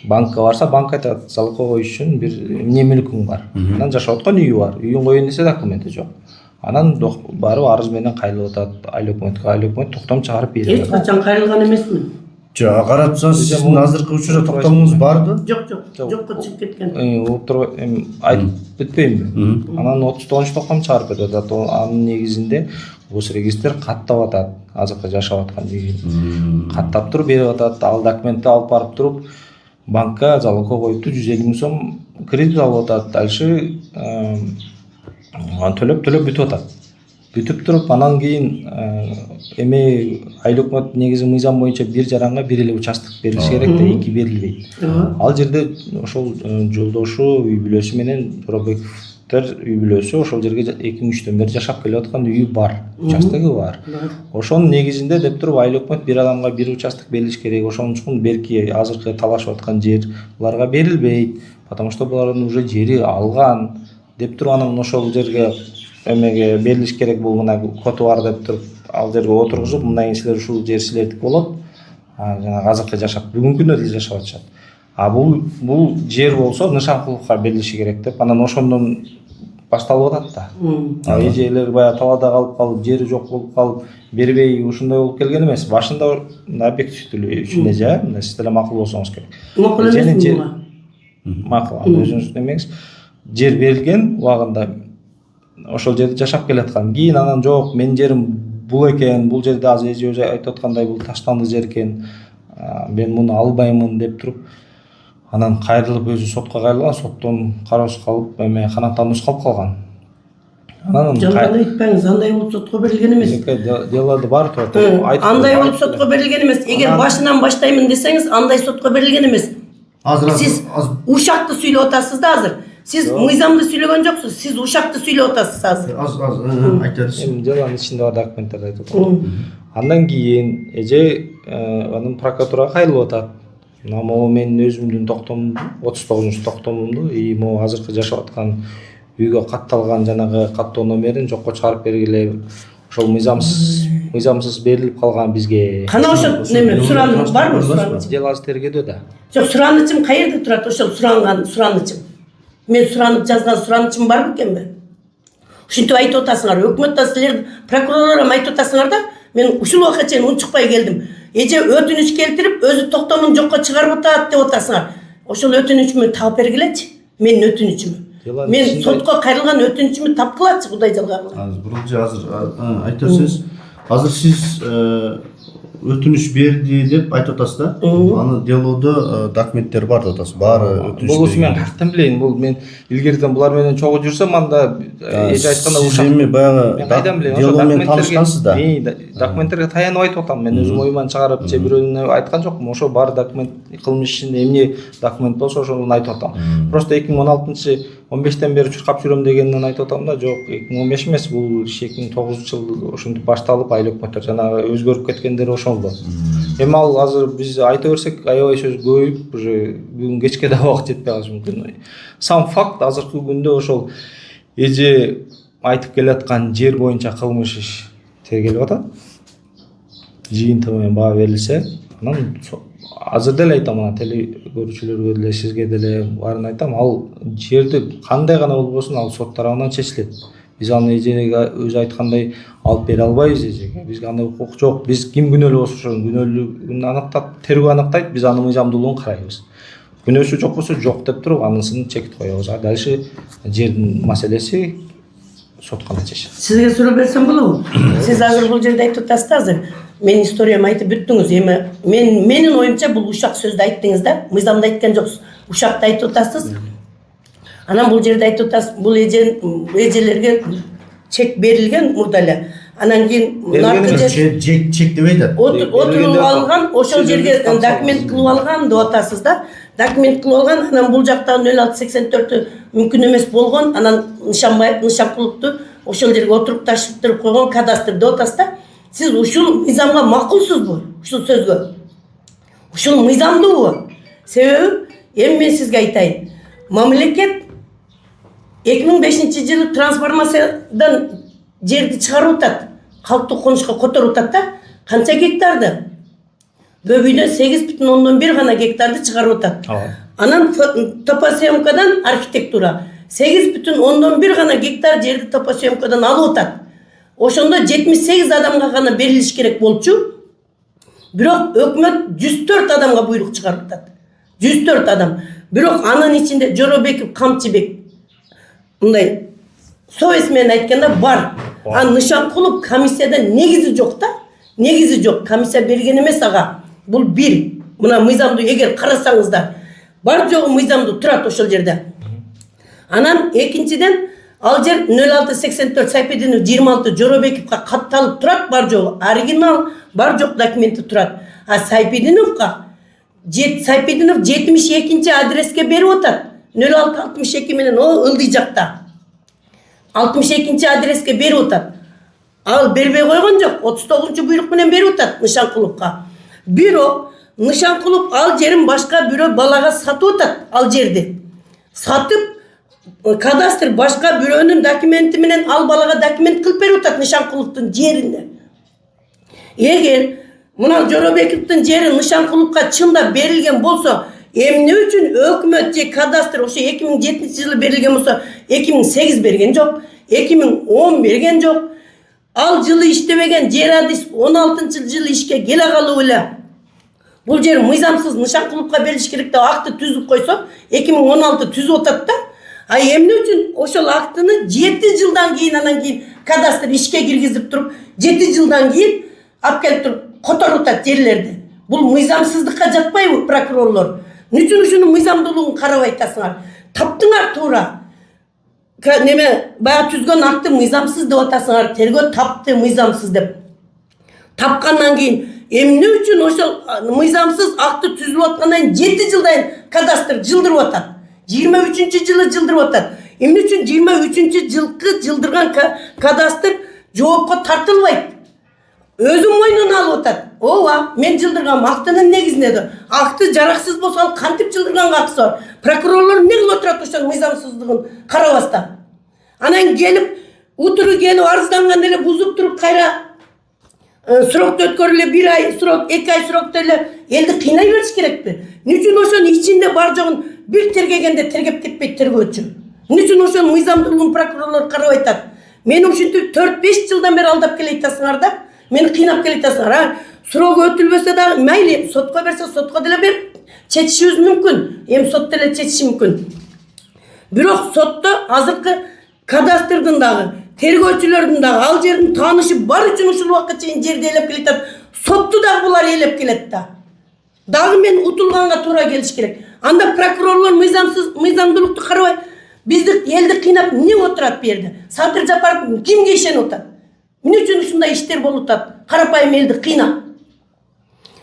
Банкка барса, банк айтат, залогко коюш үчүн бир эмне мүлкүң бар. Анан жашап аткан үйү бар. Үйүн коеюн десе документи жок. Анан барып арыз менен кайрылып атат айыл өкмөткө. Айыл өкмөт токтом чыгарып берип Эч качан кайрылган эмесмин. Жок, каратсаңыз сиздин азыркы учурда токтомуңуз барбы? Жок, жокко чыгып кеткен. Айтып бүтпөймүн. Анан 39 токтом чыгарып берип атат. Анын негизинде Госрегистр каттап атат. Азыркы жашап аткан үйүн. Каттап туруп берип атат. Ал документти алып барып туруп банкка залогко коюпту 150 миң сом кредит алып атат. Дальше төлөп бүтүп атат. Бүтүп туруп анан кийин эми айыл өкмөт негизи мыйзам боюнча бир жаранга бир эле участок берилиш керек да, эки берилбейт. Ал жерде ошол жолдошу үй бүлөсү менен Жоробековдер үй бүлөсү ошол жерге 2003-төн бери жашап келип аткан үйү бар, участогу бар. Ошонун негизинде деп туруп айыл өкмөт бир адамга бир участок берилиш керек. Ошон үчүн берки азыркы талашып аткан жер буларга берилбейт, потому что булардын уже жери алган деп туруп анан ошол жерге эмеге берилиш керек болгуна коту бар деп туруп ал жерге отургузуп, мындан кийин силер ушул жер силердики болот. Жанагы азыркы жашап, бүгүнкү күндө деле жашап атышат. Бул жер болсо Нышанкуловго берилиши керек деп, анан ошондон башталып атат да. Эжелер баягы талаада калып, жери жок болуп калып, бербей ушундай болуп келген эмес. Башында объективдүүлүгү үчүн эле, мына сиз деле макул болсоңуз керек. Макул эмес. Макул, өзүңүз демеңиз. Жер берилген убагында ошол жерде жашап келаткан. Кийин анан жок, менин жерим бул экен, бул жерде азыр эже өзү айтып аткандай бул таштанды жер экен. Мен муну албаймын деп туруп, анан кайрылып өзү сотко кайрылган, соттон кароосуз калып, эме канааттануусуз калып калган. Анан жалган айтпаңыз, андай болуп сотко берилген эмес. Делода бар турат. Андай болуп сотко берилген эмес. Эгер башынан баштаймын десеңиз, андай сотко берилген эмес. Сиз ушакты сүйлөп атасыз да азыр. Сиз мыйзамды сүйлөгөн жоксуз, сиз ушакты сүйлөп атасыз азыр. Айтыңыз. Эми делонун ичинде бар документтерди айтып атам. Андан кийин эже анын прокуратурага кайрылып атат. Могу менин өзүмдүн токтом 39-токтомумду могу азыркы жашап аткан үйгө катталган жанагы каттоо номерин жокко чыгарып бергиле. Ошол мыйзамсыз берилип калган бизге. Кана ошол неме сураныч барбы? Сураныч. Дело тергөөдө да. Жок, суранычым каерде турат? Ошол суранган суранычым. Мен суранып жазган суранычым бар бекенби? Ушинтип айтып атасыңар. Өкмөттө силер прокурорлорго айтып атасыңар да, мен ушул убакка чейин унчукпай келдим. Эже өтүнүч келтирип, өзү токтомун жокко чыгарып атат деп атасыңар. Ошол өтүнүчүмү таап бергилечи. Менин өтүнүчүмү. Мен сотко кайрылган өтүнүчүмү тапкылачы, Кудай жалгабы. Азыр айтасыз. Азыр сиз өтүнүш берди деп айтып атасыз да. Аны делодо документтер бар деп атасыз. Баары өтүнүш. Бул мен каяктан билейин? Бул мен илгертен булар менен чогуу жүрсөм, анда эже айтканда ушак. Сиз эми баягы дело менен таанышкансыз да. Документтерге таянып айтып атам. Мен өзүм оюман чыгарып же бирөөнү айткан жокмун. Ошо бар документ, кылмыш ишинде эмне документ болсо ошону айтып атам. Просто 2016-15тен бери чуркап жүрөм дегенден айтып атам да. Жок, 2015 эмес, бул 2009-жыл ошентип башталып айыл өкмөттөр жанагы өзгөрүп кеткендери ошолду. Эми ал азыр биз айта берсек, аябай сөз көбөйүп, уже бүгүн кечке да убакыт жетпей калышы мүмкүн. Сам факт азыркы күндө ошол эже айтып келаткан жер боюнча кылмыш иш тергелип атат. Жыйынтыгы менен баа берилсе, анан азыр деле айтам, ана теле көрүүчүлөргө деле, сизге деле баарын айтам, ал жерди кандай гана болбосун ал сот тарабынан чечилет. Биз аны эжеге өзү айткандай алып бере албайбыз эжеге. Бизге андай укук жок. Биз ким күнөөлүү болсо ошонун күнөөлүүлүгүн аныктап, тергөө аныктайт, биз анын мыйзамдуулугун карайбыз. Күнөөсү жок болсо жок деп туруп, анысын чекит коебуз. А дальше жердин маселеси соткана чечилет. Сизге суроо берсем болобу? Сиз азыр бул жерде айтып атасыз да азыр. Менин историямды айтып бүттүңүз. Эми менин оюмча бул ушак сөздү айттыңыз да, мыйзамда айткан жоксуз. Ушакты айтып атасыз. Анан бул жерде айтып атасыз, бул эжелерге чек берилген мурда эле. Анан кийин чек деп айтат. Отуруп алган, ошол жерге документ кылып алган деп атасыз да. Документ кылып алган, анан бул жакта 0684 мүмкүн эмес болгон, анан Нышанкуловду ошол жерге отуруп таштырып койгон кадастр деп атасыз да. Сиз ушул мыйзамга макулсузбу? Ушул сөзгө. Ушул мыйзамдуубу? Себеби эми мен сизге айтайын. Мамлекет 2005-жылы трансформациядан жерди чыгарып атат. Калктык конушка которуп атат да. Канча гектарды? Бөбүйдөн 8,1 гана гектарды чыгарып атат. Анан топосъемкадан архитектура 8,1 гана гектар жерди топосъемкадан алып атат. Ошондо 78 адамга гана берилиш керек болчу. Бирок өкмөт 104 адамга буйрук чыгарып атат. 104 адам. Бирок анын ичинде Жоробеков, Камчыбек мындай совесть менен айтканда бар. А Нышанкулов комиссияда негизи жок да. Негизи жок. Комиссия берген эмес ага. Бул бир. Мына мыйзамды эгер карасаңыздар, бар жогу мыйзамды турат ошол жерде. Анан экинчиден ал жер 0684 Сайпединов 26 Жоробековга катталып турат, бар жогу оригинал, бар жок документи турат. А Сайпединовга Сайпединов 72 адреске берип атат. 0662 менен о ылдый жакта. 62 адреске берип атат. Ал бербей койгон жок. 39 буйрук менен берип атат Нышанкуловга. Бирок Нышанкулов ал жерин башка бирөө балага сатып атат. Ал жерди сатып кадастр башка бирөөнүн документи менен ал балага документ кылып берип атат Нышанкуловдун жеринде. Эгер мына Жоробековдун жери Нышанкуловга чындап берилген болсо, эмне үчүн өкмөт же кадастр ошо 2007-жылы берилген болсо, 2008 берген жок, 2010 берген жок. Ал жылы иштебеген жер адис 16-жылы ишке келе калып эле. Бул жер мыйзамсыз Нышанкуловга берилиш керек деп акты түзүп койсо, 2016 түзүп атат да. А эмне үчүн ошол актыны 7 жылдан кийин анан кийин кадастр ишке киргизип туруп, 7 жылдан кийин алып келип туруп которуп атат жерлерди. Бул мыйзамсыздыкка жатпайбы прокурорлор? Нүчүн ушунун мыйзамдуулугун карабай атасыңар? Таптыңар туура. Неме бая түзгөн акты мыйзамсыз деп атасыңар, тергөө тапты мыйзамсыз деп. Тапкандан кийин эмне үчүн ошол мыйзамсыз акты түзүлүп аткандан 7 жылдан кадастр жылдырып атат? 23-жылы жылдырып атат. Эмне үчүн 23-жылкы жылдырган кадастр жоопко тартылбайт? Өзүм мойнуна алып атат. Ооба, мен жылдырган актынын негизинде. Акты жараксыз болсо ал кантип жылдырганга акысы бар? Прокурорлор эмне кылып отурат ошонун мыйзамсыздыгын карабастан? Анан келип, утуру келип арызданган эле бузуп туруп кайра срокты өткөрүлө 1 ай срок, 2 ай срокто эле элди кыйнай бериш керекпи? Нүчүн ошонун ичинде бар жогун бир тергегенде тергеп кетпейт тергөөчү? Нүчүн ошонун мыйзамдуулугун прокурорлор карабай атат? Мени ушинтип 4-5 жылдан бери алдап келе атасыңар да. Мени кыйнап келе атасыңар. Срок өтүлбөсө да майли, сотко берсе сотко деле берип чечишибиз мүмкүн. Эми сот деле чечиши мүмкүн. Бирок сотто азыркы кадастрдын дагы, тергөөчүлөрдүн дагы ал жердин таанышы бар үчүн ушул убакка чейин жерди ээлеп келет. Сотту дагы булар ээлеп келет да. Дагы мен утулганга туура келиш керек. Анда прокурорлор мыйзамдуулукту карабай бизди элди кыйнап эмне отурат бу жерде? Садыр Жапаров кимге ишенип атат? Эмне үчүн ушундай иштер болуп атат? Карапайым элди кыйнап.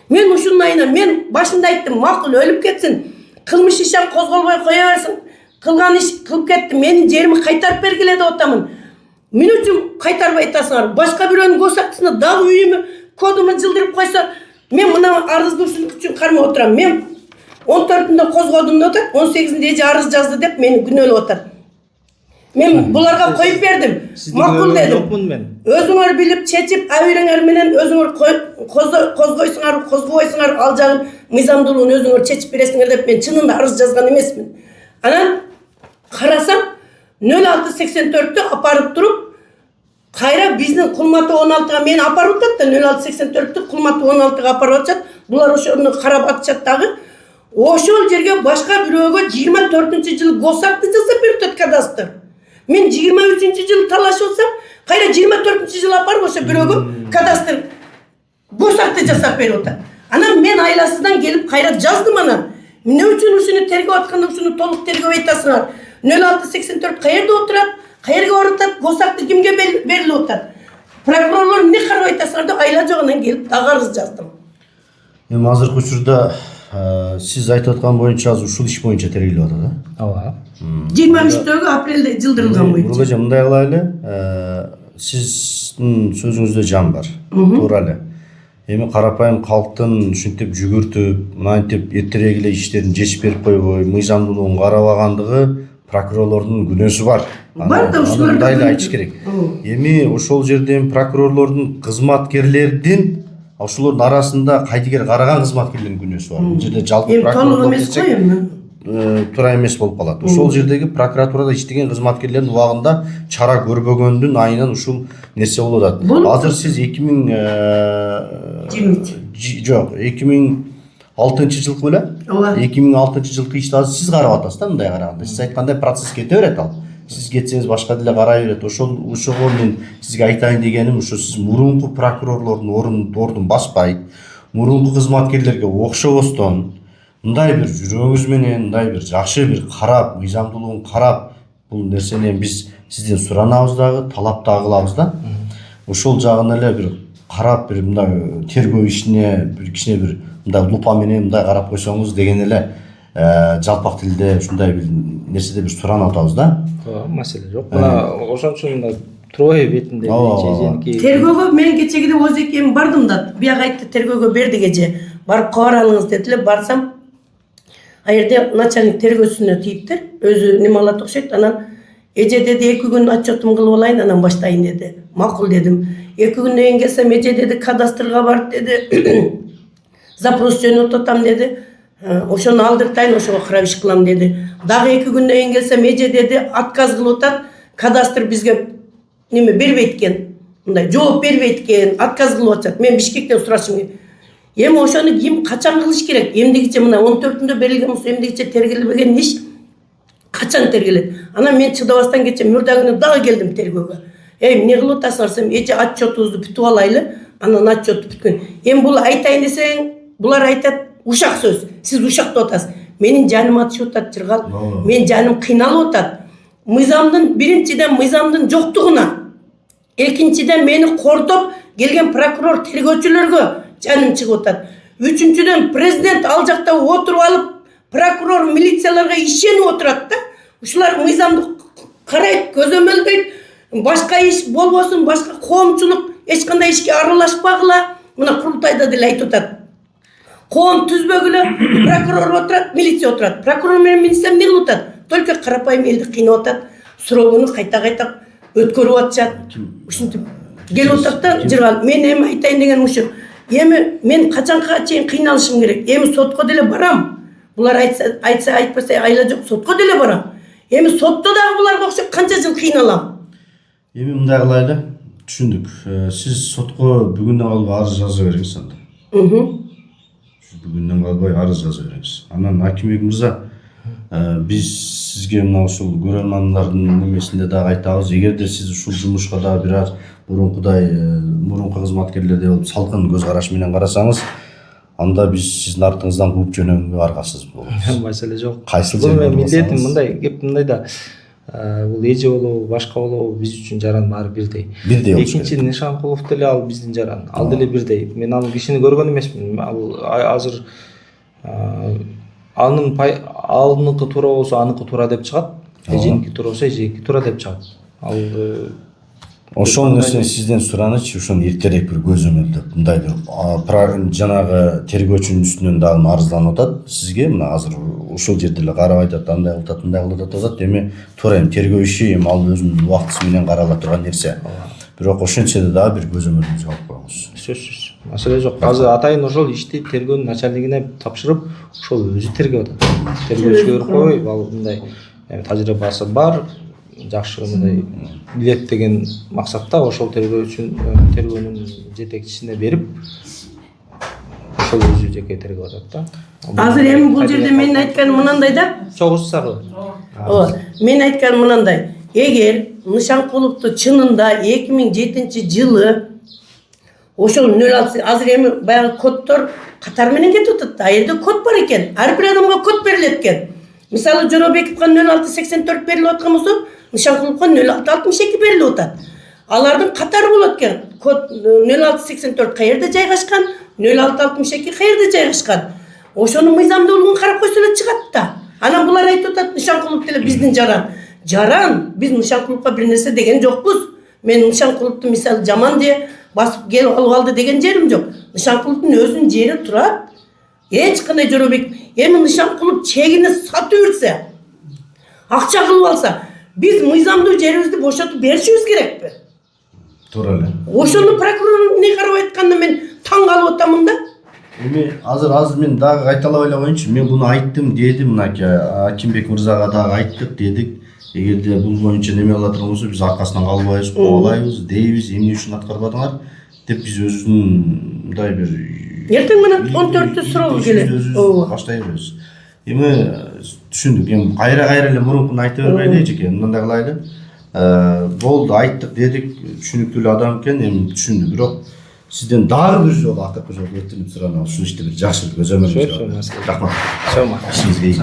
Мен ушундайына мен башында айттым, макул өлүп кетсин. Кылмыш ишин козголбой коя берсин. Кылган иш кылып кетти. Менин жерими кайтарып бергиле деп атамын. Эмне үчүн кайтарбай атасыңар? Башка бирөөнүн госактысына дагы үйүмү, кодуму жылдырып койсо, мен мына арызды ушунун үчүн кармап отурам. Мен 14-ндө козгодум деп атат, 18-нде эже арыз жазды деп мени күнөөлөп атат. Мен буларга коюп бердим. Макул дедим. Өзүңөр билип чечип, абийириңер менен өзүңөр козгойсуңар, козгобойсуңар, ал жагын мыйзамдуулугун өзүңөр чечип бересиңер деп мен чынында арыз жазган эмесмин. Анан карасам 0684-тү апарып туруп, кайра биздин Кулматы 16-га мени апарып атат да 0684-тү Кулматы 16-га апарып атат. Булар ошону карап атышат дагы. Ошол жерге башка бирөөгө 24-жылы госакты жасап берип атат кадастр. Мен 23-жылы талашып атсам, кайра 24-жылы апарып ошо бирөөгө кадастр госакты жасап берип атат. Анан мен айласыздан келип кайра жаздым анан. Эмне үчүн ушуну тергеп атканда ушуну толук тергеп айтасыңар? 0684 каерде отурат? Каерге барып атат? Госакты кимге берилип атат? Прокурорлор эмне карап айтасыңар деп айла жогунан келип дагы арыз жаздым. Эми азыркы учурда сиз айтып аткан боюнча азыр ушул иш боюнча тергелип атат, а? Ооба. 23-төгү апрелде жылдырылган боюнча. Бургажа мындай кылайлы, сиздин сөзүңүздө жан бар. Туура эле. Эми карапайым калктын ушинтип жүгүртүп, мынантип эртерээк эле иштерин чечип берип койбой, мыйзамдуулугун карабагандыгы прокурорлордун күнөөсү бар. Бар да ушуларда мындай эле күнөө. айтыш керек. Эми ошол жерде прокурорлордун кызматкерлердин ошолордун арасында кайдыгер караган кызматкерлердин күнөөсү бар. Бул жерде жалпы Эми толук прокурорлор эмес десек, го эми. туура эмес болуп калат. Ошол жердеги прокуратурада иштеген кызматкерлердин убагында чара көрбөгөндүн айынан ушул нерсе болуп атат. Азыр сиз 2000 жок, 2006 жылкы беле? Ооба. 2006 жылкы ишти азыр сиз карап атасыз да, мындай караганда. Сиз айткандай процесс кете берет ал. Сиз кетсеңиз башка деле карай берет. Ошого мен сизге айтайын дегеним ушу, сиз мурунку прокурорлордун ордун баспай, мурунку кызматкерлерге окшобостон мындай бир жүрөгүңүз менен, мындай бир жакшы бир карап, мыйзамдуулугун карап, бул нерсени биз сизден суранабыз дагы, талап да кылабыз да. Ошол жагын эле бир карап, бир мындай тергөө ишине бир кичине бир мындай лупа менен мындай карап койсоңуз деген эле жалпак тилде ушундай бир нерседе бир суранып атабыз да. Маселе жок. Мына ошон үчүн мына Трое бетинде чейинки тергөөгө мен кечегиде Озекем бардым да, бияга айтты тергөөгө берди кече. Барып кабар алыңыз дедилер, барсам а жерде начальник тергөөсүнө тийиптир, өзү неме алат окшойт. Анан эже деди 2 күн отчетум кылып алайын, анан баштайын деди. Макул дедим. 2 күндөн кийин келсем эже деди кадастрга барып деди. Запрос жөнөтүп атам деди. Ошону алдыртайын, ошого карап иш кылам деди. Дагы 2 күндөн кийин келсем эже деди отказ кылып атат. Кадастр бизге неме бербейт экен. Мындай жооп бербейт экен, отказ кылып атат. Мен Бишкектен сурашым керек. Эми ошону ким качан кылыш керек? Эмдигиче мына 14-үндө берилген болсо эмдигиче тергелбеген иш качан тергелет? Анан мен чыдабастан кече мурда күнү дагы келдим тергөөгө. Эмне кылып атасыңар десем, эже отчетубузду бүтүп алайлы, анан отчет бүткөн. Эми бул айтайын десең, булар айтат ушак сөз. Сиз ушак деп атасыз. Менин жаным атышып атат, Жыргал. Мен жаным кыйналып атат. Мыйзамдын биринчиден мыйзамдын жоктугуна, экинчиден мени кордоп келген прокурор тергөөчүлөргө жаным чыгып атат. Үчүнчүдөн президент ал жакта отуруп алып, прокурор милицияларга ишенип отурат да. Ушулар мыйзамды карайт, көзөмөлдөйт. Башка иш болбосун, башка коомчулук эч кандай ишке аралашпагыла. Мына курултайда деле айтып атат. Коом түзбөгүлө, прокурор отурат, милиция отурат. Прокурор менен милиция эмне кылып атат? Только карапайым элди кыйнап атат. Суроогуну кайта өткөрүп атышат. Ушинтип келип атат да, Жыргал. Мен эми айтайын дегеним ушу. Эми мен качанга чейин кыйналышым керек? Эми сотко деле барам. Булар айтса айтпаса айла жок, сотко деле барам. Эми сотто дагы буларга окшоп канча жыл кыйналам. Эми мындай кылайлы, түшүндүк. Сиз сотко бүгүндөн калбай арыз жаза бериңиз анда. Бүгүндөн калбай арыз жаза бериңиз. Анан Акимбек мырза, биз сизге мына ушул көрөрмандардын немесинде дагы айтабыз. Эгерде сиз ушул жумушка да бир аз мурунку кызматкерлердей болуп салкын көз караш менен карасаңыз, анда биз сиздин артыңыздан кууп жөнөгөнгө аргасыз болобуз. Маселе жок. Кайсыл Бул жерде милдетим мындай, кеп мындай да бул эже болобу, башка болобу биз үчүн жаран баары бирдей. Экинчи Нишанкулов деле ал биздин жаран. Ал деле бирдей. Мен ал кишини көргөн эмесмин. Ал азыр аныкы туура болсо аныкы туура деп чыгат. Эженики туура болсо эженики туура деп чыгат. Ал ошол нерсени сизден суранычы, ошону эртерээк бир көзөмөлдөп, мындай бир жанагы тергөөчүнүн үстүнөн дагы арызданып атат сизге. Мына азыр ошол жерде эле карап айтат, андай кылып атат, мындай кылып атат. Эми туура эми тергөө иши эми ал өзүнүн убактысы менен карала турган нерсе. Бирок ошентсе да дагы бир көзөмөлдү алып коюңуз. Сөзсүз. Маселе жок. Азыр атайын ошол ишти тергөөнүн начальнигине тапшырып, ошол өзү тергеп атат. Тергөөчүгө койбой, ал мындай тажрыйбасы бар, жакшы мындай билет деген максатта ошол тергөөнүн жетекчисине берип, ошол өзү жеке тергеп атат да. Азыр эми бул жерде менин айтканым мынандай да. Чогуссары. Мен айтканым мынандай. Эгер Нишанкуловду чынында 2007 жылы ошол 06 азыр эми баягы коддор катар менен кетип атат да. Жерде код бар экен. Ар бир адамга код берилет экен. Мисалы Жоробековго 0684 берилип аткан болсо, Нишанкуловго 0662 берилип атат. Алардын катары болот экен. Код 0684 каерде жайгашкан, 0662 каерде жайгашкан. Ошонун мыйзамдуулугун карап койсо эле чыгат да. Анан булар айтып атат, Нишанкулов деле биздин жаран. Жаран, биз Нишанкуловго бир нерсе деген жокпуз. Мен Нишанкуловду мисалы жаман же басып келип алып алды деген жерим жок. Нишанкуловдун өзүнүн жери турат. Эч кандай Жоробек. Эми Нишанкулов чегине сатып берсе, акча кылып алса, биз мыйзамдуу жерибизди бошотуп беришибиз керекпи? туура эле. Ошону прокурор эмне карап айтканда мен таң калып атамын да. Эми азыр мен дагы кайталап эле коеюнчу. Мен буну айттым, дедим мынакей Акимбек мырзага дагы айттык, дедик. Эгерде бул боюнча неме кыла турган болсо биз аркасынан калбайбыз, кубалайбыз, дейбиз, эмне үчүн аткарбадыңар деп биз өзүбүздүн мындай бир Эртең менен 14-тө суроо келет. Ооба. Баштай беребиз. Эми түшүндүк. Эми кайра эле мурункуну айта бербейли эжеке. Мындай кылайлы. Болду, айттык, дедик, түшүнүктүү адам экен, эми түшүндү. Бирок сизден дагы бир жолу атакы жолу өтүнүп суранабыз. Ушул ишти бир жакшы көзөмөл. Все, Рахмат. все, İşinizге